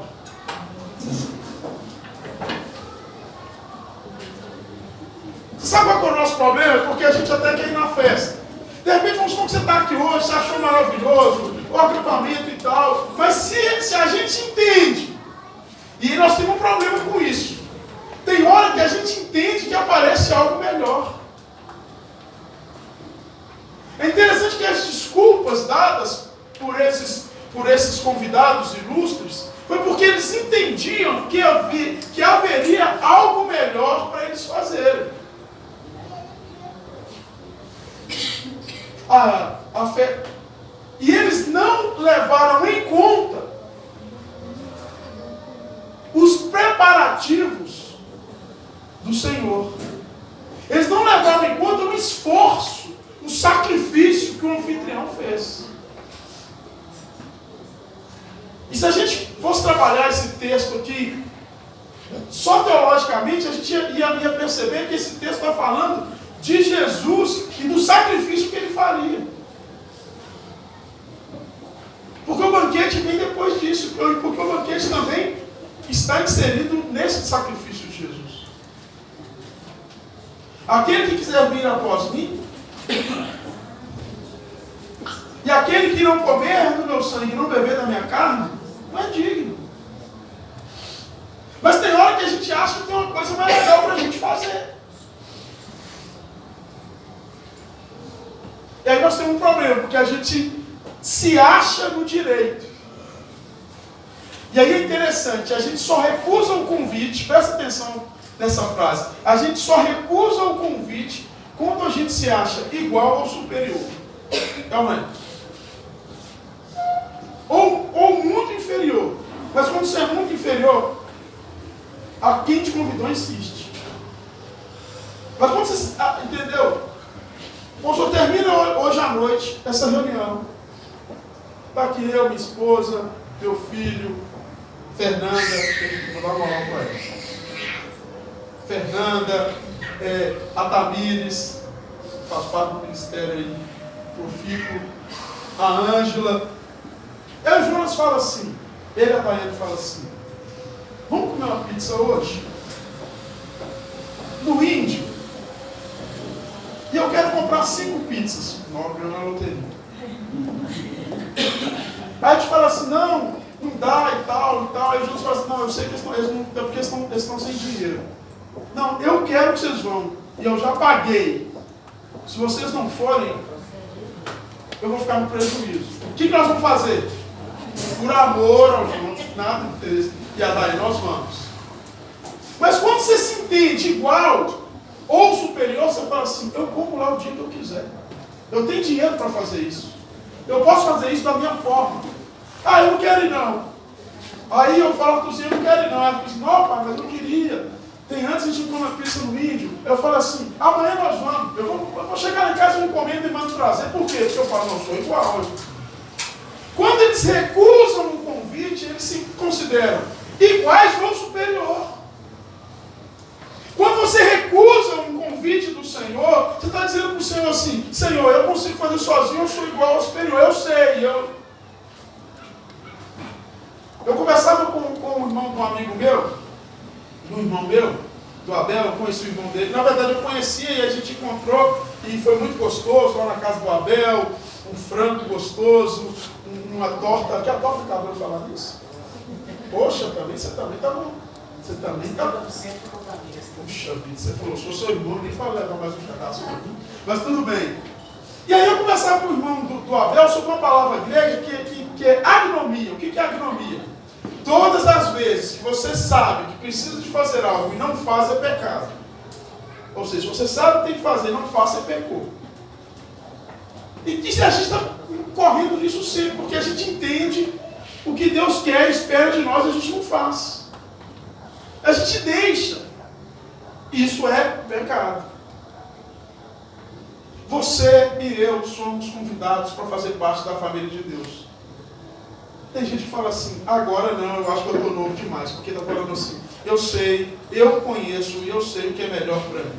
Você sabe qual é o nosso problema? Porque a gente até quer ir na festa. De repente, vamos supor que você está aqui hoje, você achou maravilhoso, o acampamento e tal, mas se a gente entende, e nós temos um problema com isso, tem hora que a gente entende que aparece algo melhor. É interessante que as desculpas dadas por esses convidados ilustres foi porque eles entendiam que haveria algo melhor para eles fazerem. A fé. E eles não levaram em conta os preparativos do Senhor. Eles não levaram em conta o esforço, o sacrifício que o anfitrião fez. E se a gente fosse trabalhar esse texto aqui, só teologicamente, a gente ia perceber que esse texto está falando de Jesus e do sacrifício que ele faria. Porque o banquete vem depois disso, porque o banquete também está inserido nesse sacrifício de Jesus. Aquele que quiser vir após mim, e aquele que não comer do meu sangue e não beber da minha carne, não é digno. Mas tem hora que a gente acha que tem uma coisa mais legal para a gente fazer. E aí nós temos um problema, porque a gente se acha no direito. E aí é interessante, a gente só recusa o convite, presta atenção nessa frase, a gente só recusa o convite quando a gente se acha igual ou superior. É ou não é? Ou muito inferior. Mas quando você é muito inferior, a quem te convidou insiste. Mas quando você... entendeu? Bom, só termina hoje à noite essa reunião. Está aqui eu, minha esposa, meu filho, Fernanda, vou dar uma moral para ela. Fernanda, a Tamires, faz parte do ministério aí, o Fico, a Ângela. E o Jonas fala assim, ele e a Baiana fala assim: vamos comer uma pizza hoje? No Índio. E eu quero comprar 5 pizzas. 9 ganhou na loteria. Aí a gente fala assim, não dá e tal. Aí o Jonas fala assim, não, eu sei que eles estão sem dinheiro. Não, eu quero que vocês vão. E eu já paguei. Se vocês não forem, eu vou ficar no prejuízo. O que nós vamos fazer? Por amor aos outros, nada de interesse. E a Daí, nós vamos. Mas quando você se entende igual ou superior, você fala assim, eu como lá o dia que eu quiser. Eu tenho dinheiro para fazer isso. Eu posso fazer isso da minha forma. Eu não quero ir não. Aí eu falo com o Senhor, eu não quero ir não. Ela diz, não pai, mas eu queria. Tem antes a gente come uma pizza no Índio. Eu falo assim, amanhã nós vamos. Eu vou chegar em casa, eu encomendo e mando trazer. Por quê? Porque eu falo, não, sou igual. Quando eles recusam o convite, eles se consideram iguais ou superior. Quando você recusa um convite do Senhor, você está dizendo para o Senhor assim, Senhor, eu consigo fazer sozinho, eu sou igual ao superior, eu sei. Eu conversava com um irmão de um amigo meu, do Abel, eu conheci o irmão dele. Na verdade, eu conhecia e a gente encontrou e foi muito gostoso lá na casa do Abel, um frango gostoso, uma torta. Que a torta acabou de falar nisso? Poxa, você também tá bom. Você também tá bom. Puxa vida, você falou, sou seu irmão, nem fala levar mais um pedaço para mim. Mas tudo bem. E aí eu conversava com o irmão do Abel sobre uma palavra grega que é agnomia. O que é agnomia? Todas as vezes que você sabe que precisa de fazer algo e não faz, é pecado. Ou seja, você sabe que tem que fazer e não faça, é pecou. E a gente está correndo nisso sempre, porque a gente entende o que Deus quer, espera de nós, a gente não faz. A gente deixa. Isso é pecado. Você e eu somos convidados para fazer parte da família de Deus. Tem gente que fala assim, agora não, eu acho que eu estou novo demais, porque está falando assim, eu sei, eu conheço e eu sei o que é melhor para mim.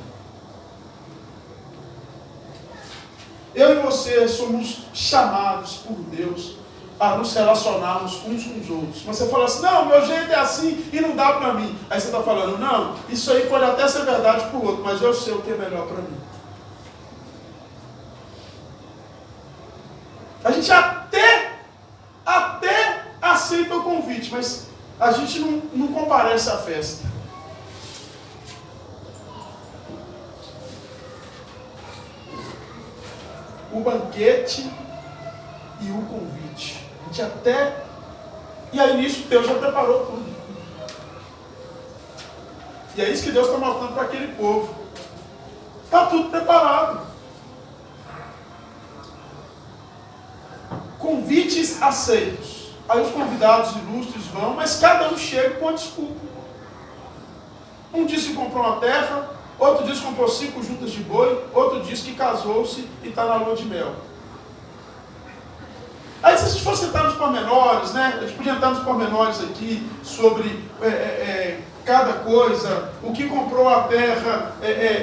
Eu e você somos chamados por Deus a nos relacionarmos uns com os outros. Mas você fala assim, não, meu jeito é assim e não dá para mim. Aí você está falando, não, isso aí pode até ser verdade para o outro, mas eu sei o que é melhor para mim. A gente até aceita o convite, mas a gente não comparece à festa. O banquete e o convite. A gente até... E aí nisso Deus já preparou tudo. E é isso que Deus está mostrando para aquele povo. Está tudo preparado. Convites aceitos. Aí os convidados ilustres vão, mas cada um chega com uma desculpa. Um disse que comprou uma terra, outro disse que comprou 5 juntas de boi, outro disse que casou-se e está na lua de mel. Aí se a gente fosse entrar nos pormenores, né? A gente podia entrar nos pormenores aqui sobre cada coisa, o que comprou a terra,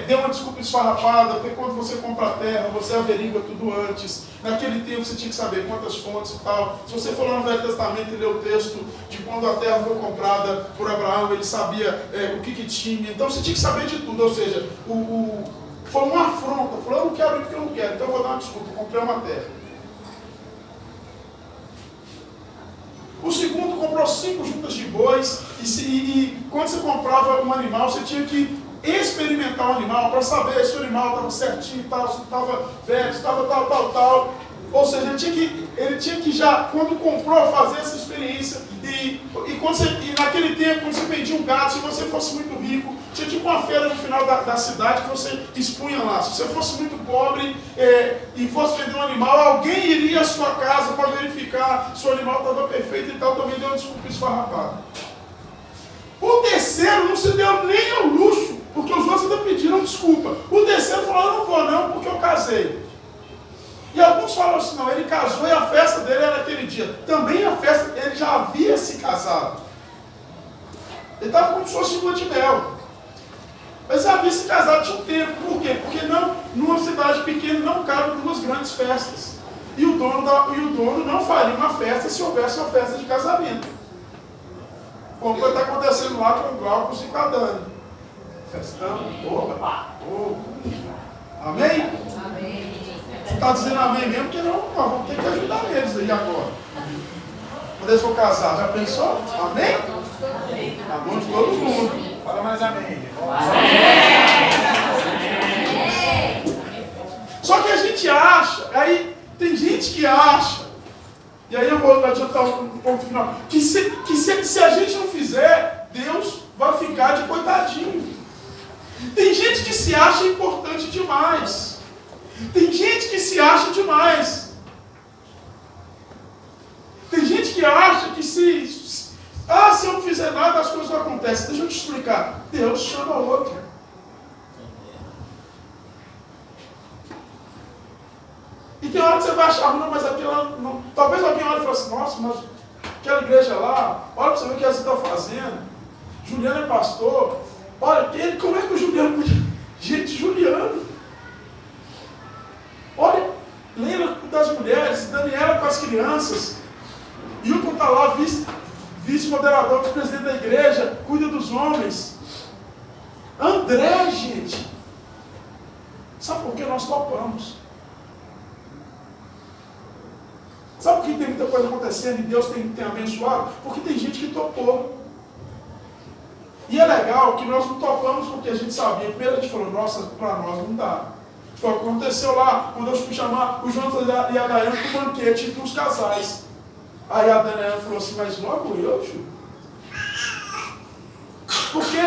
deu uma desculpa esfarrapada, porque quando você compra a terra, você averigua tudo antes. Naquele tempo você tinha que saber quantas fontes e tal. Se você for lá no Velho Testamento e ler o texto de quando a terra foi comprada por Abraão, ele sabia o que tinha. Então você tinha que saber de tudo, ou seja, foi uma afronta. Falou, eu não quero ir porque eu não quero, então eu vou dar uma desculpa, eu comprei uma terra. O segundo comprou 5 juntas de bois, e quando você comprava um animal, você tinha que experimentar o animal para saber se o animal estava certinho, se estava velho, se estava tal. Ou seja, ele tinha que já, quando comprou, fazer essa experiência. E naquele tempo, quando você vendia um gado, se você fosse muito rico, tinha tipo uma feira no final da cidade que você expunha lá. Se você fosse muito pobre e fosse vender um animal, alguém iria à sua casa para verificar se o animal estava perfeito e tal. Também deu uma desculpa esfarrapada. O terceiro não se deu nem ao luxo, porque os outros ainda pediram desculpa. O terceiro falou, eu não vou não, porque eu casei. E alguns falam assim, não, ele casou e a festa dele era aquele dia. Também a festa, ele já havia se casado. Ele estava como se fosse lua de mel. Mas já havia se casado tinha um tempo. Por quê? Porque numa cidade pequena não cabem 2 grandes festas. E o dono não faria uma festa se houvesse uma festa de casamento. Como vai estar acontecendo lá com o Glaucus e com a Dani. Festão, amém? Amém. Você está dizendo amém mesmo, porque nós vamos ter que ajudar eles aí agora. Quando eles for casar, já pensou? Amém? Tá bom de todo mundo. Fala mais amém. Só que a gente acha, aí tem gente que acha, e aí eu vou adiantar um ponto final, que se a gente não fizer, Deus vai ficar de coitadinho. Tem gente que se acha importante demais. Tem gente que se acha demais. Tem gente que acha que se eu não fizer nada, as coisas não acontecem. Deixa eu te explicar. Deus chama outro. E tem hora que você vai achar, não, mas aquela... Não. Talvez alguém olhe e fale assim, nossa, mas aquela igreja lá, olha para você ver o que você está fazendo. Juliano é pastor. Olha, como é que o Juliano podia... Gente, Juliano. Olha, lembra das mulheres, Daniela com as crianças. Hilton está lá, vice-moderador, vice-presidente da igreja, cuida dos homens. André, gente. Sabe por que nós topamos? Sabe por que tem muita coisa acontecendo e Deus tem abençoado? Porque tem gente que topou. E é legal que nós não topamos porque a gente sabia. Primeiro a gente falou, nossa, para nós não dá. Foi o que aconteceu lá, quando eu fui chamar o Jonas e a Daiane para o banquete dos casais. Aí a Daiane falou assim, mas logo eu, Ju? Porque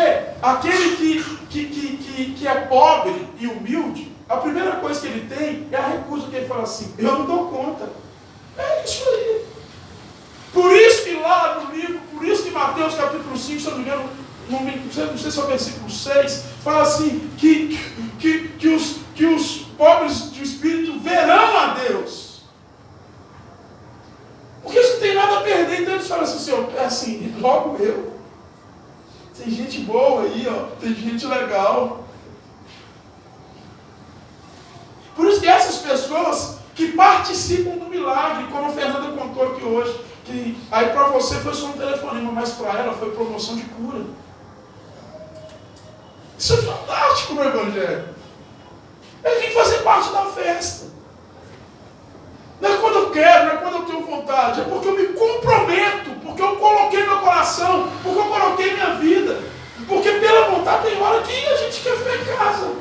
aquele que é pobre e humilde, a primeira coisa que ele tem é a recusa, que ele fala assim, eu não dou conta. É isso aí. Por isso que lá no livro, por isso que Mateus capítulo 5, se eu não me engano, não sei se é o versículo 6, fala assim, que os pobres de espírito verão a Deus. Porque eles não têm nada a perder, então eles falam assim, Senhor, é assim, logo eu. Tem gente boa aí, ó, tem gente legal. Por isso que essas pessoas que participam do milagre, como a Fernanda contou aqui hoje, que aí para você foi só um telefonema, mas para ela foi promoção de cura. Isso é fantástico no Evangelho. Ele tem que fazer parte da festa. Não é quando eu quero, não é quando eu tenho vontade, é porque eu me comprometo, porque eu coloquei meu coração, porque eu coloquei minha vida. Porque pela vontade tem hora que a gente quer ficar em casa.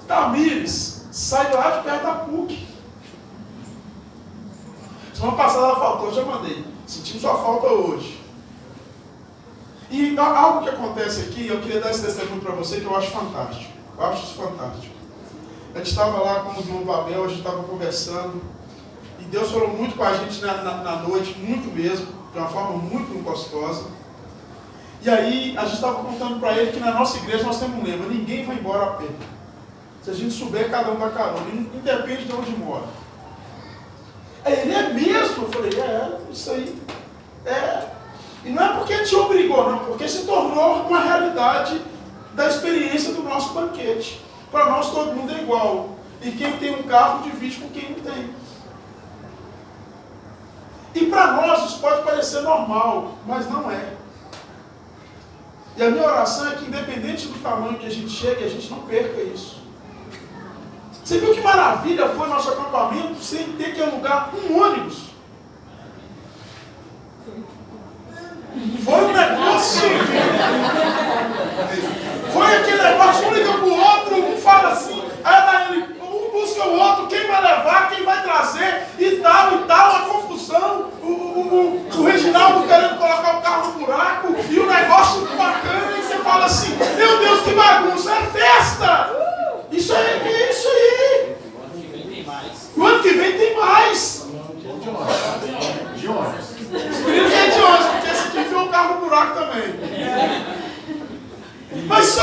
Tamires sai lá de perto da PUC. Semana passada ela faltou, eu já mandei. Sentimos sua falta hoje. E algo que acontece aqui, eu queria dar esse testemunho para você que eu acho fantástico. Eu acho isso fantástico. A gente estava lá com o irmão Babel, a gente estava conversando. E Deus falou muito com a gente na noite, muito mesmo, de uma forma muito gostosa. E aí a gente estava contando para ele que na nossa igreja nós temos um lema, ninguém vai embora a pé. Se a gente souber, cada um dá carona, independe de onde mora. Aí ele, é mesmo? Eu falei, isso aí. E não é porque ele te obrigou, não, porque se tornou uma realidade da experiência do nosso banquete. Para nós todo mundo é igual. E quem tem um carro divide com quem não tem. E para nós isso pode parecer normal, mas não é. E a minha oração é que independente do tamanho que a gente chegue, a gente não perca isso. Você viu que maravilha foi nosso acampamento sem ter que alugar um ônibus? Foi um negócio. Foi aquele negócio, um liga para o outro, um fala assim, aí um busca o outro, quem vai levar, quem vai trazer, e tal, uma confusão. O Reginaldo querendo colocar o carro no buraco, e o negócio bacana, e você fala assim, meu Deus, que bagunça, é festa! Isso é isso aí! O ano que vem tem mais! De ônibus. Os meninos vêm de ônibus, porque esse aqui enfiou o carro no buraco também. Mas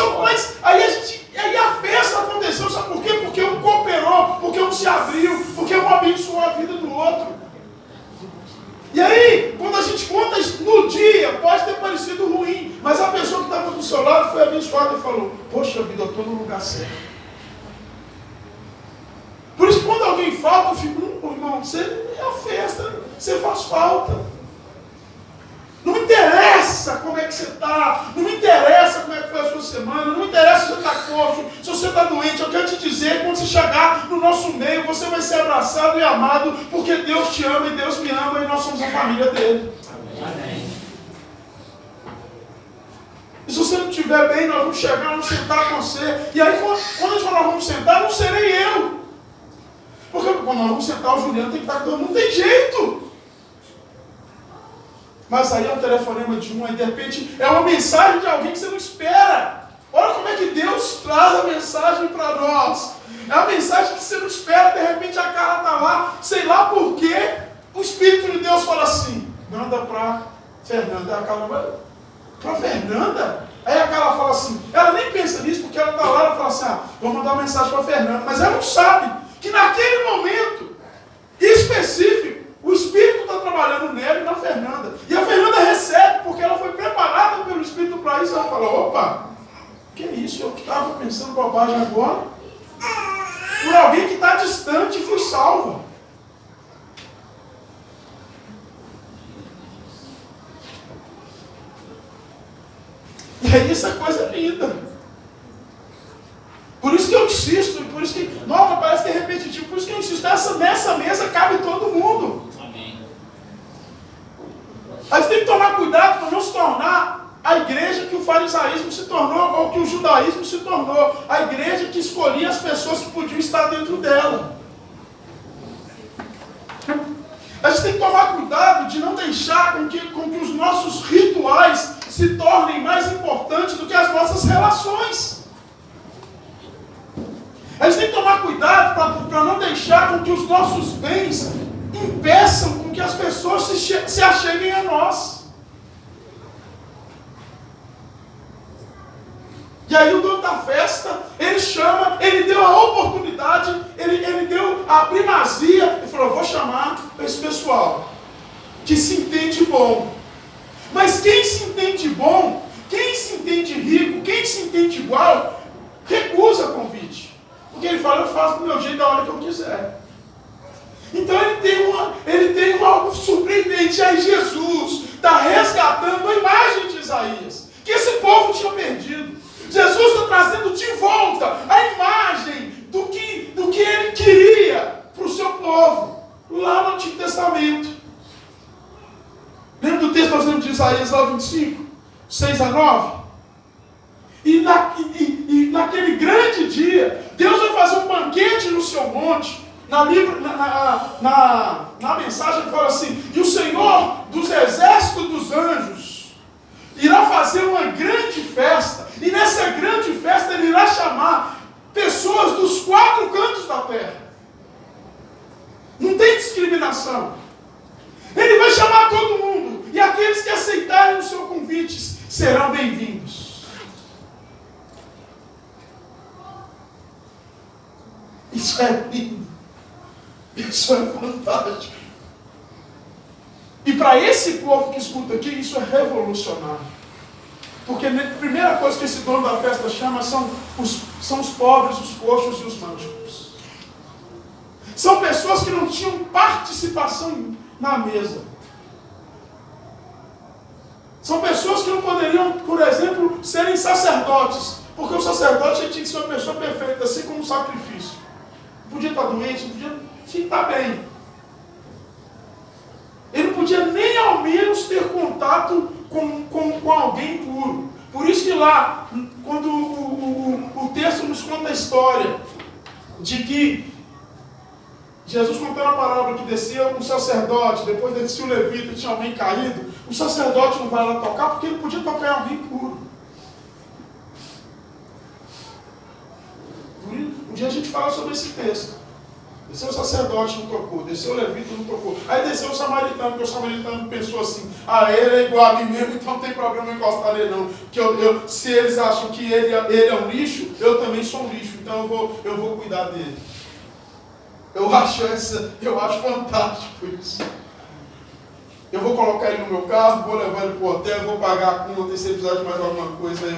aí a festa aconteceu, sabe por quê? Porque um cooperou, porque um se abriu, porque um abençoou a vida do outro. E aí, quando a gente conta isso no dia, pode ter parecido ruim, mas a pessoa que estava do seu lado foi abençoada e falou, poxa vida, eu estou no lugar certo. Por isso, quando alguém falta, eu fico, irmão, você é a festa, você faz falta. Não me interessa como é que você está, não me interessa como é que foi a sua semana, não me interessa se você está coxo, se você está doente. Eu quero te dizer que quando você chegar no nosso meio, você vai ser abraçado e amado, porque Deus te ama e Deus me ama e nós somos a família dele. Amém. E se você não estiver bem, nós vamos chegar, vamos sentar com você. E aí, quando a gente falar vamos sentar, não serei eu. Porque quando nós vamos sentar, o Juliano tem que estar com todo mundo, não tem jeito. Mas aí é um telefonema de um, aí de repente é uma mensagem de alguém que você não espera. Olha como é que Deus traz a mensagem para nós. É uma mensagem que você não espera, de repente a cara está lá, sei lá por quê. O Espírito de Deus fala assim, manda para Fernanda. A cara vai, para Fernanda? Aí a cara fala assim, ela nem pensa nisso, porque ela está lá, ela fala assim, vou mandar uma mensagem para Fernanda. Mas ela não sabe que naquele momento específico, o Espírito está trabalhando nela e na Fernanda. E a Fernanda recebe, porque ela foi preparada pelo Espírito para isso. Ela fala, opa, que isso? Eu que estava pensando bobagem agora. Por alguém que está distante, fui salva. E aí essa coisa é linda. Por isso que eu insisto, por isso que, nossa, parece que é repetitivo, por isso que eu insisto, nessa mesa cabe todo mundo. Amém. A gente tem que tomar cuidado para não se tornar a igreja que o farisaísmo se tornou, ou que o judaísmo se tornou, a igreja que escolhia as pessoas que podiam estar dentro dela. A gente tem que tomar cuidado de não deixar com que os nossos rituais se tornem mais importantes do que as nossas relações. A gente tem que tomar cuidado para não deixar com que os nossos bens impeçam com que as pessoas se acheguem a nós. E aí o dono da festa, ele chama, ele deu a oportunidade, ele deu a primazia, ele falou, vou chamar esse pessoal que se entende bom. Mas quem se entende bom, quem se entende rico, quem se entende igual, recusa convite. Porque ele fala, eu faço do meu jeito da hora que eu quiser. Então ele tem algo surpreendente. Aí Jesus está resgatando a imagem de Isaías, que esse povo tinha perdido. Jesus está trazendo de volta a imagem do que ele queria para o seu povo, lá no Antigo Testamento. Lembra do texto, por exemplo, de Isaías 25, 6 a 9? E naquele grande dia, Deus vai fazer um banquete no seu monte. Na mensagem ele fala assim, e o Senhor dos exércitos dos anjos irá fazer uma grande festa, e nessa grande festa ele irá chamar pessoas dos 4 cantos da terra. Não tem discriminação. Ele vai chamar todo mundo, e aqueles que aceitarem o seu convite serão bem-vindos. Isso é lindo. Isso é fantástico. E para esse povo que escuta aqui, isso é revolucionário. Porque a primeira coisa que esse dono da festa chama são os pobres, os coxos e os mágicos. São pessoas que não tinham participação na mesa. São pessoas que não poderiam, por exemplo, serem sacerdotes. Porque o sacerdote tinha que ser uma pessoa perfeita, assim como o sacrifício. Não podia estar doente, não podia estar bem. Ele não podia nem ao menos ter contato com alguém puro. Por isso que lá, quando o texto nos conta a história de que Jesus contou na parábola que descia um sacerdote, depois descia o levita, tinha alguém caído, o sacerdote não vai lá tocar porque ele podia tocar em alguém puro. Um dia a gente fala sobre esse texto. Desceu o sacerdote, não tocou. Desceu o levita, não tocou. Aí desceu o samaritano, porque o samaritano pensou assim, ele é igual a mim mesmo, então não tem problema eu encostar nele não. Que se eles acham que ele é um lixo, eu também sou um lixo, então eu vou cuidar dele. Eu acho fantástico isso. Eu vou colocar ele no meu carro, vou levar ele para o hotel, vou pagar a conta, e se ele precisar de mais alguma coisa,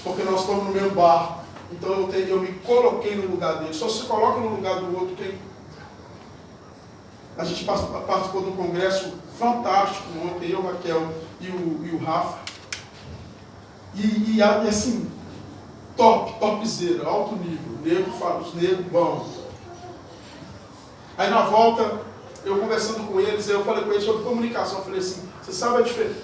porque nós estamos no mesmo barco. Então eu me coloquei no lugar dele. Só se coloca no lugar do outro. A gente participou de um congresso fantástico ontem, eu, Raquel e o Rafa. E assim, topzera, alto nível. Os negros bom. Aí na volta, eu conversando com eles, eu falei com eles sobre comunicação. Eu falei assim, você sabe a diferença?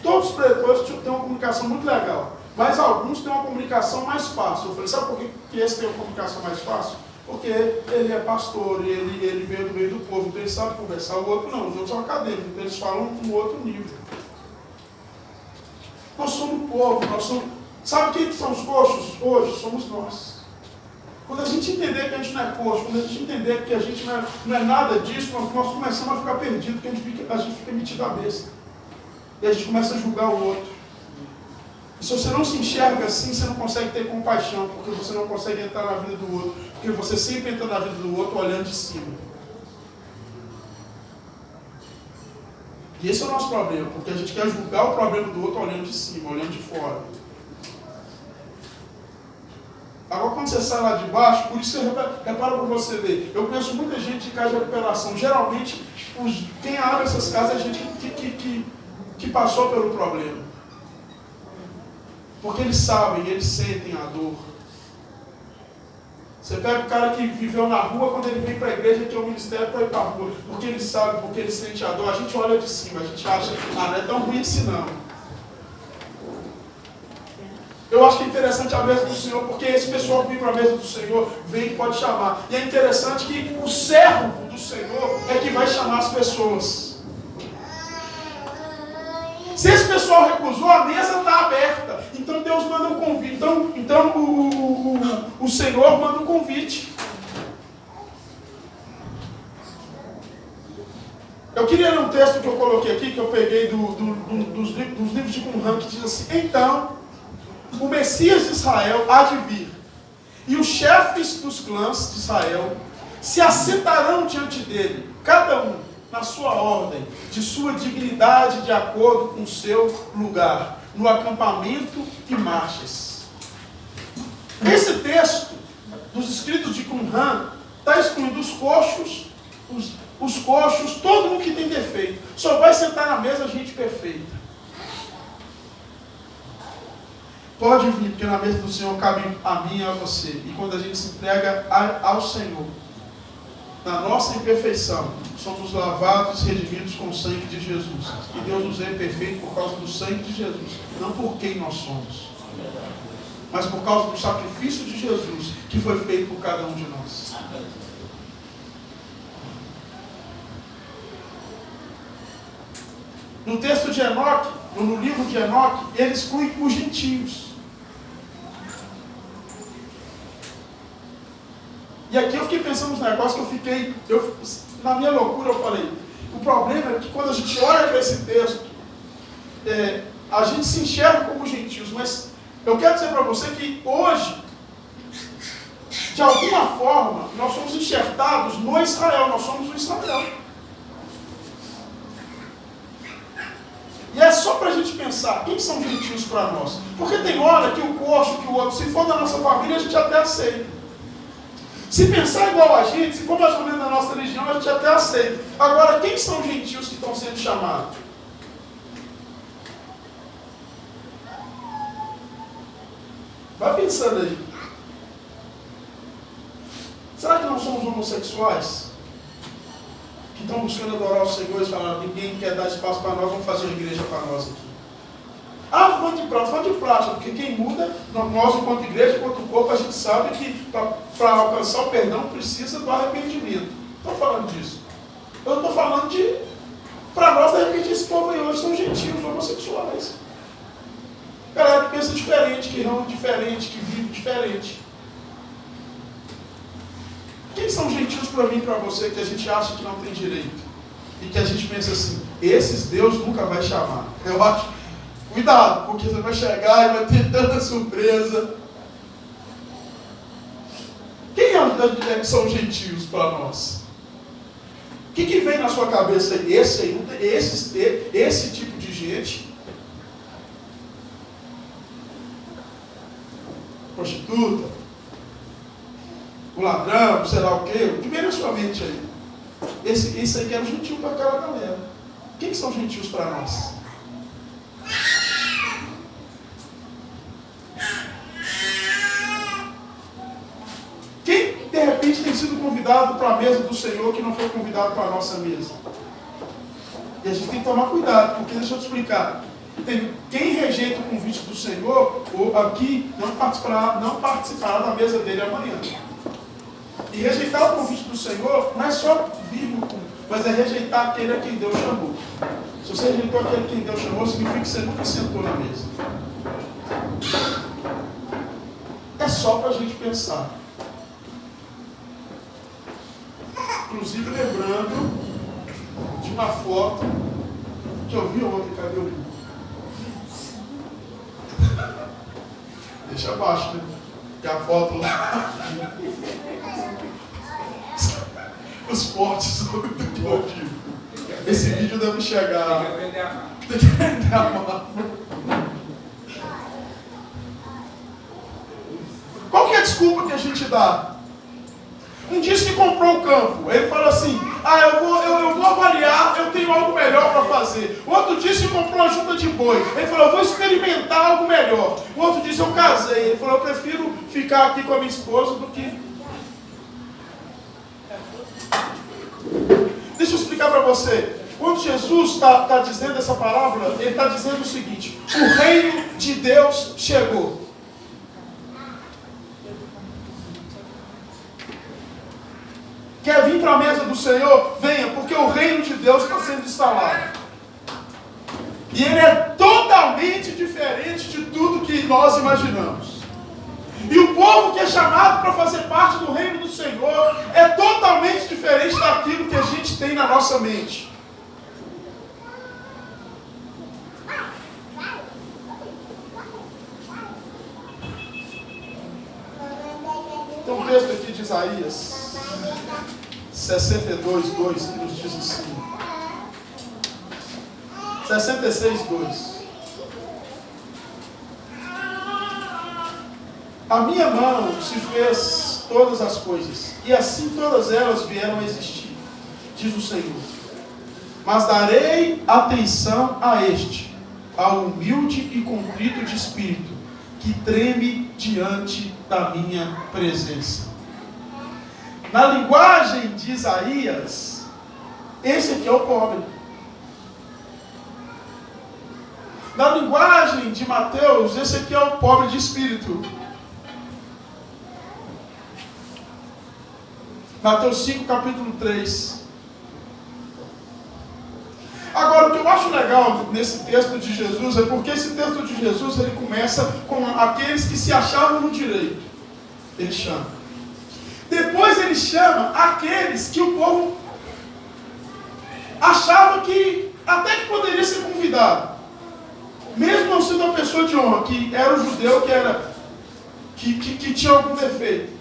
Todos os preletores têm uma comunicação muito legal. Mas alguns têm uma comunicação mais fácil. Eu falei, sabe por que esse tem uma comunicação mais fácil? Porque ele é pastor, ele veio do meio do povo, então ele sabe conversar. O outro não, os outros são acadêmicos, então eles falam um outro nível. Nós somos povo, Sabe quem são os coxos? Hoje somos nós. Quando a gente entender que a gente não é coxo, quando a gente entender que a gente não é nada disso, nós começamos a ficar perdidos, porque a gente fica metido à besta. E a gente começa a julgar o outro. E se você não se enxerga assim, você não consegue ter compaixão, porque você não consegue entrar na vida do outro, porque você sempre entra na vida do outro olhando de cima. E esse é o nosso problema, porque a gente quer julgar o problema do outro olhando de cima, olhando de fora. Agora quando você sai lá de baixo, por isso que repara para você ver, eu conheço muita gente de casa de recuperação, geralmente quem abre essas casas é gente que que passou pelo problema. Porque eles sabem, eles sentem a dor. Você pega o cara que viveu na rua, quando ele vem para a igreja, ele tem um ministério para ir para a rua. Porque ele sabe, porque ele sente a dor. A gente olha de cima, a gente acha, não é tão ruim assim não. Eu acho que é interessante a mesa do Senhor, porque esse pessoal que vem para a mesa do Senhor, vem e pode chamar. E é interessante que o servo do Senhor é que vai chamar as pessoas. Se esse pessoal recusou, a mesa está aberta. Então Deus manda um convite. Então o Senhor manda um convite. Eu queria ler um texto que eu coloquei aqui, que eu peguei dos livros de Qumran, que diz assim: então, o Messias de Israel há de vir, e os chefes dos clãs de Israel se assentarão diante dele, cada um na sua ordem, de sua dignidade, de acordo com o seu lugar, no acampamento e marchas. Esse texto dos escritos de Qumran está excluindo os coxos, todo mundo que tem defeito. Só vai sentar na mesa gente perfeita. Pode vir, porque na mesa do Senhor cabe a mim e a você. E quando a gente se entrega ao Senhor, na nossa imperfeição, somos lavados e redimidos com o sangue de Jesus. E Deus nos é perfeito por causa do sangue de Jesus, não por quem nós somos, mas por causa do sacrifício de Jesus, que foi feito por cada um de nós. No texto de Enoque, no livro de Enoque, ele exclui os gentios. E aqui eu fiquei pensando nos negócios que na minha loucura eu falei, o problema é que quando a gente olha para esse texto, a gente se enxerga como gentios, mas eu quero dizer para você que hoje, de alguma forma, nós somos enxertados no Israel, nós somos o Israel. E é só para a gente pensar, quem são gentios para nós? Porque tem hora que o coxo, que o outro, se for da nossa família, a gente até aceita. Se pensar igual a gente, se for mais ou menos da nossa religião, a gente até aceita. Agora, quem são gentios que estão sendo chamados? Vai pensando aí. Será que não somos homossexuais? Que estão buscando adorar o Senhor e falaram, ninguém quer dar espaço para nós, vamos fazer uma igreja para nós aqui. Ah, falando de prática, porque quem muda, nós enquanto igreja, enquanto corpo, a gente sabe que para alcançar o perdão precisa do arrependimento. Estou falando disso. Eu estou falando de, para nós, de repente, esse povo aí hoje são gentios, homossexuais. Galera que pensa diferente, que rama diferente, que vive diferente. Quem são gentios para mim e para você que a gente acha que não tem direito? E que a gente pensa assim, esses Deus nunca vai chamar. Eu acho... Cuidado, porque você vai chegar e vai ter tanta surpresa. Quem são gentios para nós? O que vem na sua cabeça aí? Esse tipo de gente? Prostituta? O ladrão, sei lá o quê? O que vem na sua mente aí? Esse aí que era o gentio para aquela galera. Quem são gentios para nós? Quem de repente tem sido convidado para a mesa do Senhor que não foi convidado para a nossa mesa? E a gente tem que tomar cuidado, porque deixa eu te explicar. Quem rejeita o convite do Senhor, ou aqui não participará da mesa dele amanhã. E rejeitar o convite do Senhor não é só vir no culto, mas é rejeitar aquele a quem Deus chamou. Se você rejeitou aquele a quem Deus chamou, significa que você nunca sentou na mesa. É só para a gente pensar. Inclusive lembrando de uma foto que eu vi ontem, cadê o livro? Deixa abaixo, né? Que a foto lá. Os fortes do motivo. Esse vídeo deve chegar. Tem que aprender a amar. Qual que é a desculpa que a gente dá? Um disse que comprou o campo. Ele fala assim, eu vou avaliar, eu tenho tenho algo melhor para fazer. O outro disse que comprou uma junta de boi. Ele falou, eu vou experimentar algo melhor. O outro disse, eu casei. Ele falou, eu prefiro ficar aqui com a minha esposa do que... Deixa eu explicar para você. Quando Jesus está dizendo essa palavra, ele está dizendo o seguinte: o reino de Deus chegou. Quer vir para a mesa do Senhor? Venha, porque o reino de Deus está sendo instalado. E ele é totalmente diferente de tudo que nós imaginamos. E o povo que é chamado para fazer parte do reino do Senhor é totalmente diferente daquilo que a gente tem na nossa mente. Tem um texto aqui de Isaías 62, 2, que nos diz assim. 66, 2. A minha mão se fez todas as coisas, e assim todas elas vieram a existir, diz o Senhor. Mas darei atenção a este, ao humilde e contrito de espírito, que treme diante da minha presença. Na linguagem de Isaías, esse aqui é o pobre. Na linguagem de Mateus, esse aqui é o pobre de espírito. Mateus 5, capítulo 3. Agora, o que eu acho legal nesse texto de Jesus é porque esse texto de Jesus, ele começa com aqueles que se achavam no direito. Ele chama. Depois ele chama aqueles que o povo achava que até que poderia ser convidado. Mesmo não sendo uma pessoa de honra, que era um judeu, que tinha algum defeito.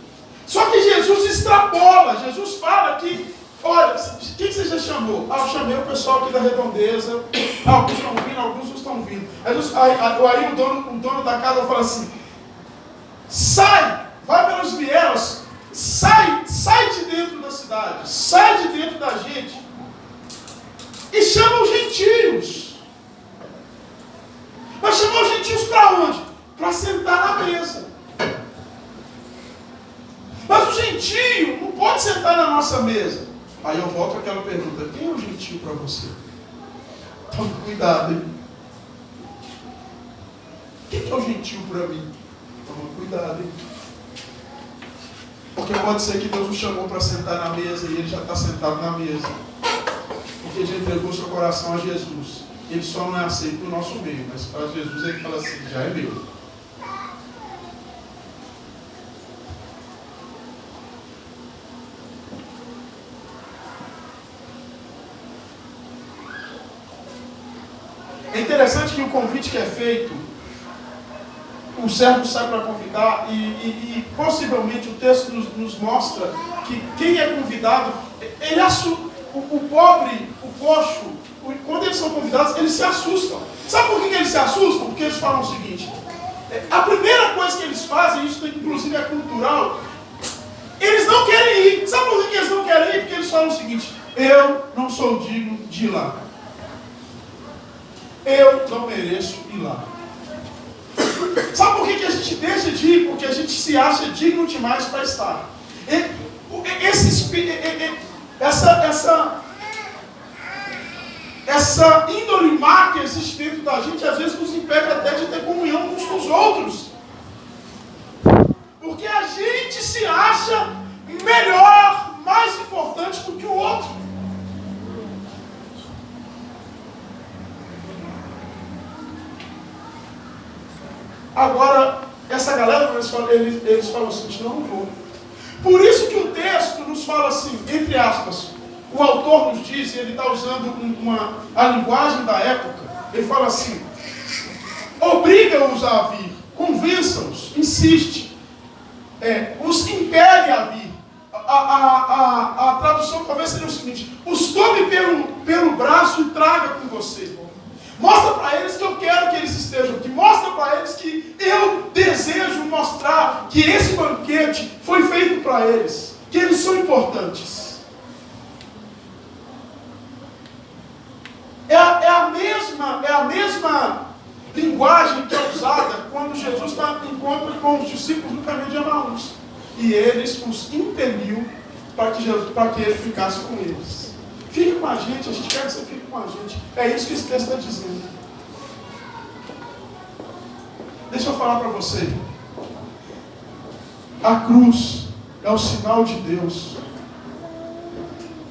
Só que Jesus extrapola, Jesus fala que, olha, quem você já chamou? Ah, eu chamei o pessoal aqui da redondeza, alguns estão vindo, alguns não estão vindo. Aí o dono da casa fala assim, sai, vai pelas vielas, sai de dentro da cidade, sai de dentro da gente, e chama os gentios. Mas chamou os gentios para onde? Para sentar na mesa. Mas o gentio não pode sentar na nossa mesa. Aí eu volto àquela pergunta: quem é o gentio para você? Tome cuidado, hein? Quem é o gentio para mim? Tome cuidado, hein? Porque pode ser que Deus o chamou para sentar na mesa e ele já está sentado na mesa. Porque já entregou seu coração a Jesus. Ele só não é aceito no nosso meio, mas para Jesus ele fala assim: já é meu. É interessante que o convite que é feito, o servo sai para convidar e possivelmente o texto nos mostra que quem é convidado, ele assusta. O pobre, o coxo, quando eles são convidados, eles se assustam. Sabe por que eles se assustam? Porque eles falam o seguinte: a primeira coisa que eles fazem, isso inclusive é cultural, eles não querem ir. Sabe por que eles não querem ir? Porque eles falam o seguinte: eu não sou digno de ir lá. Eu não mereço ir lá. Sabe por que a gente deixa de ir? Porque a gente se acha digno demais para estar. Essa índole má que existe dentro da gente, às vezes nos impede até de ter comunhão uns com os outros. Porque a gente se acha melhor, mais importante do que o outro. Agora, essa galera, eles falam assim: não vou. Por isso que o texto nos fala assim, entre aspas, o autor nos diz, e ele está usando a linguagem da época, ele fala assim: obriga-os a vir, convença-os, insiste, os impele a vir. A tradução talvez seja o seguinte: os tome pelo braço e traga com você. Mostra para eles que eu quero que eles estejam aqui. Mostra para eles que eu desejo mostrar que esse banquete foi feito para eles. Que eles são importantes. a mesma linguagem que é usada quando Jesus encontra com os discípulos no caminho de Emaús. E eles os impeliu para que ele ficasse com eles. Fique com a gente quer que você fique com a gente. É isso que esse texto está dizendo. Deixa eu falar para você. A cruz é o sinal de Deus.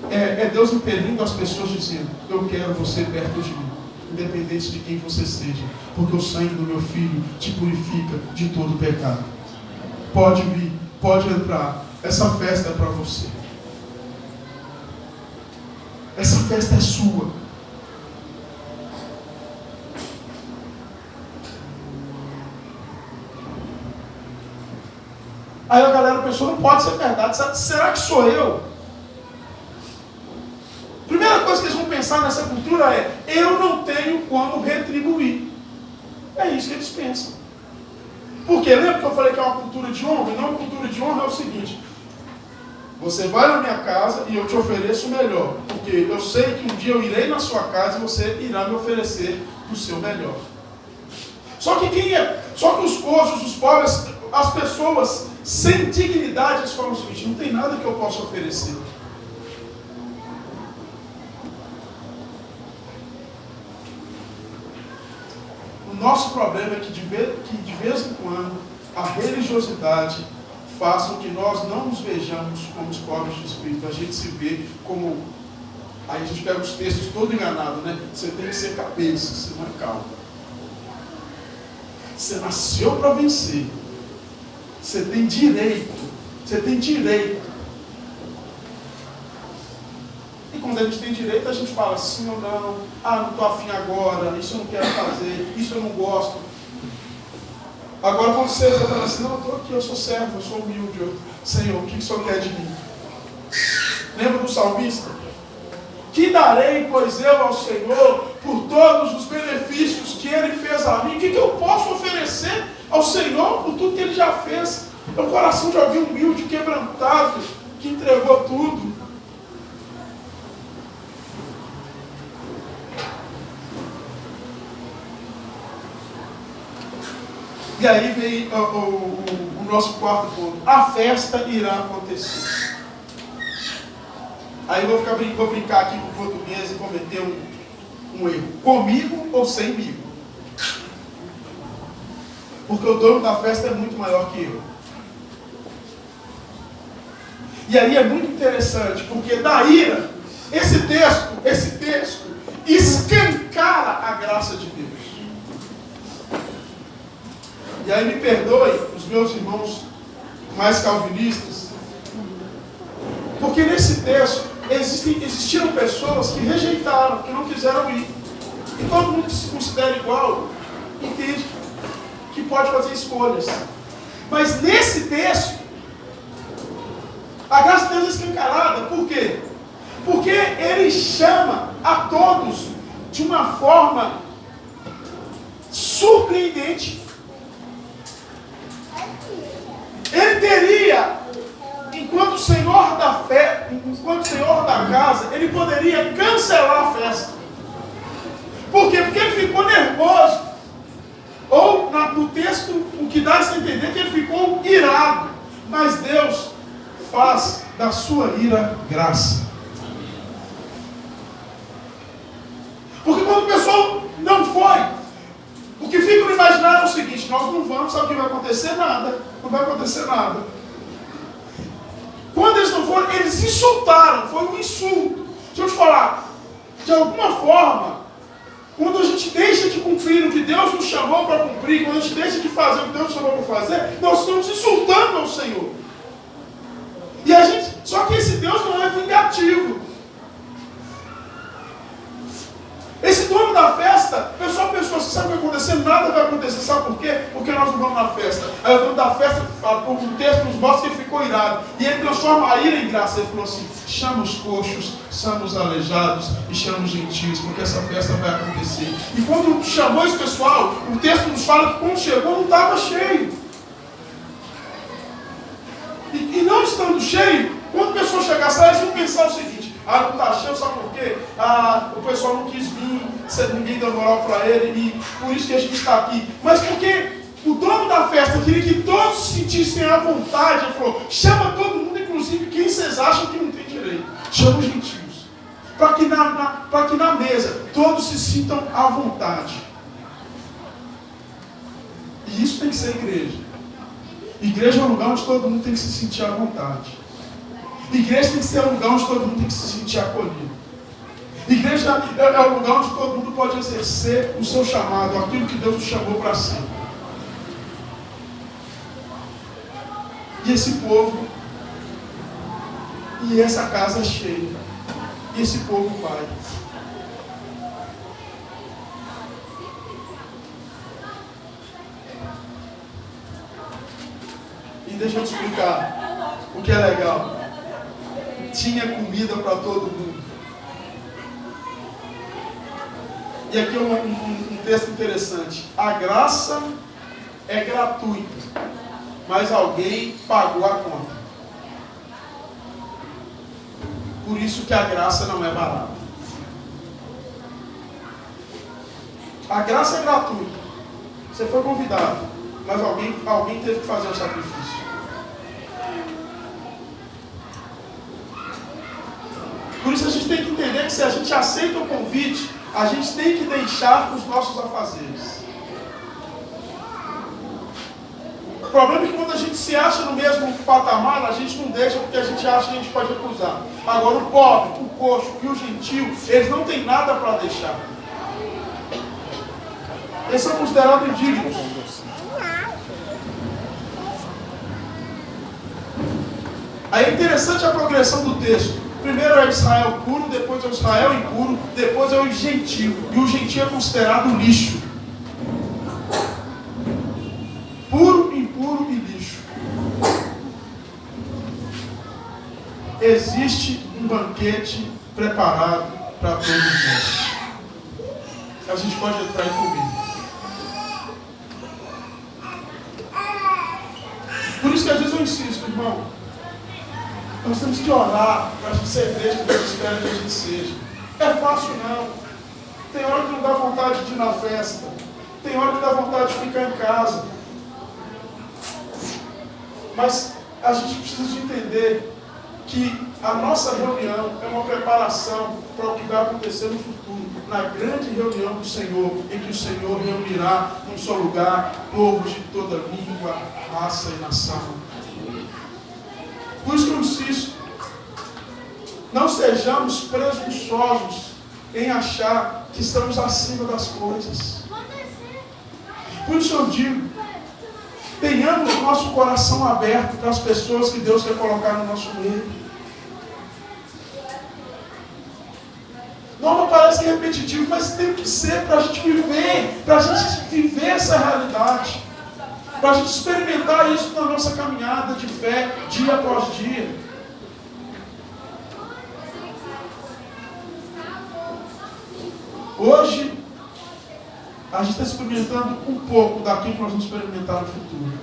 É Deus impelindo as pessoas dizendo: eu quero você perto de mim, independente de quem você seja, porque o sangue do meu filho te purifica de todo pecado. Pode vir, pode entrar. Essa festa é para você. Essa festa é sua. Aí a galera pensou: não pode ser verdade. Será que sou eu? Primeira coisa que eles vão pensar nessa cultura é: eu não tenho como retribuir. É isso que eles pensam. Porque lembra que eu falei que é uma cultura de honra? E não, a cultura de honra é o seguinte: você vai na minha casa e eu te ofereço o melhor, porque eu sei que um dia eu irei na sua casa e você irá me oferecer o seu melhor. Só que os coxos, os pobres, as pessoas sem dignidade, eles falam o seguinte: não tem nada que eu possa oferecer. O nosso problema é que de vez em quando a religiosidade faz com que nós não nos vejamos como os pobres de espírito. A gente se vê como... Aí a gente pega os textos todo enganado, né? Você tem que ser cabeça, você não é calmo. Você nasceu para vencer. Você tem direito. Você tem direito. E quando a gente tem direito, a gente fala sim ou não. Ah, não estou afim agora. Isso eu não quero fazer. Isso eu não gosto. Agora quando você fala assim: não, eu estou aqui, eu sou servo, eu sou humilde. Senhor, o que o Senhor quer de mim? Lembra do salmista? Que darei, pois eu, ao Senhor, por todos os benefícios que Ele fez a mim? O que eu posso oferecer ao Senhor por tudo que Ele já fez? É o coração de alguém humilde, quebrantado, que entregou tudo. E aí vem o nosso quarto ponto. A festa irá acontecer. Aí eu vou brincar aqui com o português e cometer um erro. Comigo ou semigo? Porque o dono da festa é muito maior que eu. E aí é muito interessante, porque da ira, esse texto escancara a graça de Deus. E aí me perdoe os meus irmãos mais calvinistas, porque nesse texto existiram pessoas que rejeitaram, que não quiseram ir. E todo mundo que se considera igual entende que pode fazer escolhas. Mas nesse texto, a graça de Deus é escancarada. Por quê? Porque Ele chama a todos de uma forma surpreendente. Ele teria, enquanto Senhor da casa, Ele poderia cancelar a festa. Por quê? Porque Ele ficou nervoso. Ou no texto, o que dá a entender é que Ele ficou irado. Mas Deus faz da sua ira graça. Porque quando o pessoal não foi, o que fica no imaginário é o seguinte: nós não vamos, sabe o que vai acontecer? Nada. Não vai acontecer nada. Quando eles não foram, eles insultaram. Foi um insulto. Deixa eu te falar. De alguma forma, quando a gente deixa de cumprir o que Deus nos chamou para cumprir, quando a gente deixa de fazer o que Deus nos chamou para fazer, nós estamos insultando ao Senhor. E a gente, só que esse Deus não é vingativo. Esse dono da festa, o pessoal pensou assim: sabe o que vai acontecer? Nada vai acontecer. Sabe por quê? Porque nós não vamos na festa. Aí o dono da festa, o texto nos mostra que ele ficou irado. E ele transforma a ira em graça. Ele falou assim: chama os coxos, chama os aleijados e chama os gentios, porque essa festa vai acontecer. E quando chamou esse pessoal, o texto nos fala que quando chegou não estava cheio. E não estando cheio, quando a pessoa chegasse lá, eles iam pensar o seguinte: Ah, não está cheio, sabe por quê? Ah, o pessoal não quis vir, ninguém deu moral para ele, e por isso que a gente está aqui. Mas porque o dono da festa queria que todos se sentissem à vontade. Ele falou, chama todo mundo, inclusive quem vocês acham que não tem direito. Chama os gentios. Para que na mesa todos se sintam à vontade. E isso tem que ser igreja. Igreja é um lugar onde todo mundo tem que se sentir à vontade. Igreja tem que ser um lugar onde todo mundo tem que se sentir acolhido. Igreja é um lugar onde todo mundo pode exercer o seu chamado, aquilo que Deus o chamou para si. E esse povo, e essa casa é cheia, e esse povo vai. E deixa eu te explicar o que é legal. Tinha comida para todo mundo. E aqui um texto interessante. A graça é gratuita, mas alguém pagou a conta. Por isso que a graça não é barata. A graça é gratuita. Você foi convidado, mas alguém teve que fazer o sacrifício. Por isso a gente tem que entender que se a gente aceita o convite, a gente tem que deixar os nossos afazeres. O problema é que quando a gente se acha no mesmo patamar, a gente não deixa porque a gente acha que a gente pode recusar. Agora o pobre, o coxo e o gentil, eles não têm nada para deixar. Eles são considerados indignos. Aí é interessante a progressão do texto. Primeiro é o Israel puro, depois é o Israel impuro, depois é o gentil. E o gentil é considerado lixo. Puro, impuro e lixo. Existe um banquete preparado para todos nós. A gente pode entrar e comer. Por isso que às vezes eu insisto, irmão. Nós temos que orar para a gente ser a igreja que Deus espera que a gente seja. É fácil não. Tem hora que não dá vontade de ir na festa. Tem hora que dá vontade de ficar em casa. Mas a gente precisa de entender que a nossa reunião é uma preparação para o que vai acontecer no futuro. Na grande reunião do Senhor, em que o Senhor reunirá num só lugar povos de toda língua, raça e nação. Por isso que eu insisto, não sejamos presunçosos em achar que estamos acima das coisas. Por isso eu digo, tenhamos nosso coração aberto para as pessoas que Deus quer colocar no nosso meio. Não parece que é repetitivo, mas tem que ser para a gente viver essa realidade. Para a gente experimentar isso na nossa caminhada de fé, dia após dia. Hoje, a gente está experimentando um pouco daquilo que nós vamos experimentar no futuro.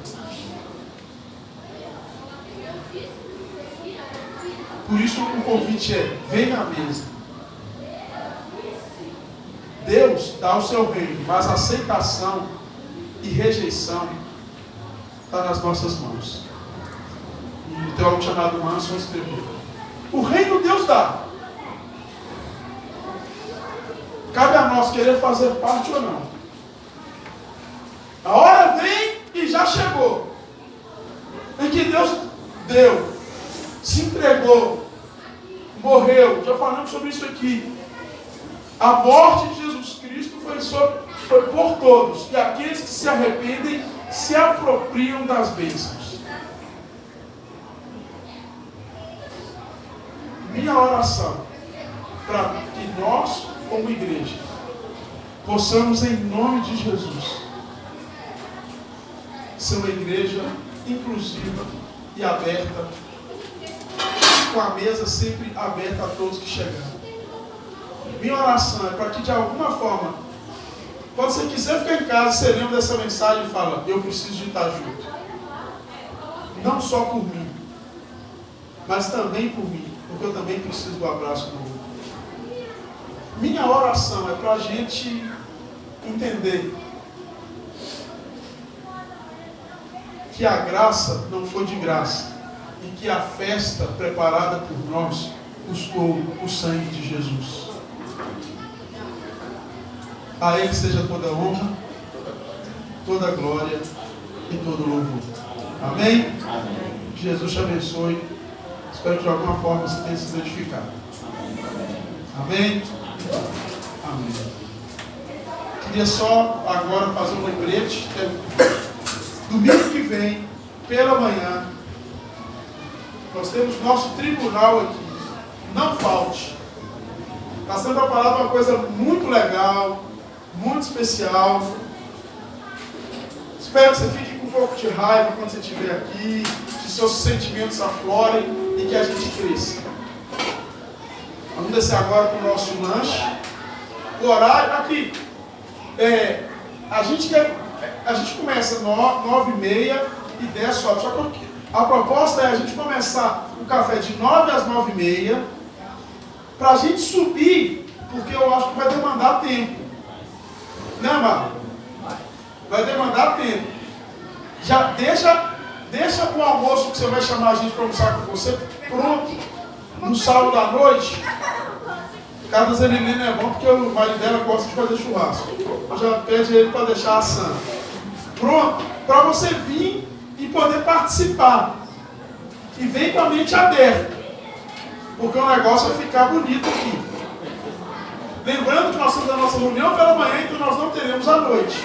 Por isso o convite é, venha à mesa. Deus dá o seu reino, mas a aceitação e rejeição está nas nossas mãos. Um teólogo chamado Manson escreveu: o reino Deus dá. Cabe a nós querer fazer parte ou não. A hora vem e já chegou. Em que Deus deu, se entregou, morreu. Já falamos sobre isso aqui. A morte de Jesus Cristo foi por todos. E aqueles que se arrependem se apropriam das bênçãos. Minha oração para que nós, como igreja, possamos, em nome de Jesus, ser uma igreja inclusiva e aberta, com a mesa sempre aberta a todos que chegarem. Minha oração é para que, de alguma forma, quando você quiser ficar em casa, você lembra dessa mensagem e fala: eu preciso de estar junto. Não só por mim, mas também por mim. porque eu também preciso do abraço do outro. Minha oração é para a gente entender que a graça não foi de graça e que a festa preparada por nós custou o sangue de Jesus. A Ele seja toda honra, toda glória e todo louvor. Amém? Amém. Jesus te abençoe. Espero que de alguma forma você tenha sido edificado. Amém? Amém. Queria só agora fazer um lembrete. Domingo que vem, pela manhã, nós temos nosso tribunal aqui. Não falte. Está sendo preparada uma coisa muito legal, muito especial. Espero que você fique com um pouco de raiva quando você estiver aqui, que seus sentimentos aflorem e que a gente cresça. Vamos descer agora para o nosso lanche. O horário aqui. A gente começa 9h30 e 10 só. Só que a proposta é a gente começar o café de 9 às 9h30 para a gente subir, porque eu acho que vai demandar tempo. Né, Amado? Vai demandar tempo. Já deixa o almoço que você vai chamar a gente para almoçar com você pronto no sábado à noite. Casa da Zerilina é bom porque o marido dela gosta de fazer churrasco. Eu já pede ele para deixar assando. Pronto, para você vir e poder participar. E vem com a mente aberta. Porque o negócio vai ficar bonito aqui. Lembrando que nós temos a nossa reunião pela manhã, então nós não teremos à noite.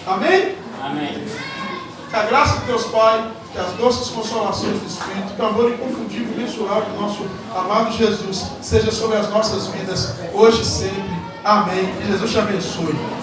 Amém? Amém. Que a graça de Deus Pai, que as doces consolações do Espírito, que o amor inconfundível e mensurável do nosso amado Jesus seja sobre as nossas vidas, hoje e sempre. Amém. Que Jesus te abençoe.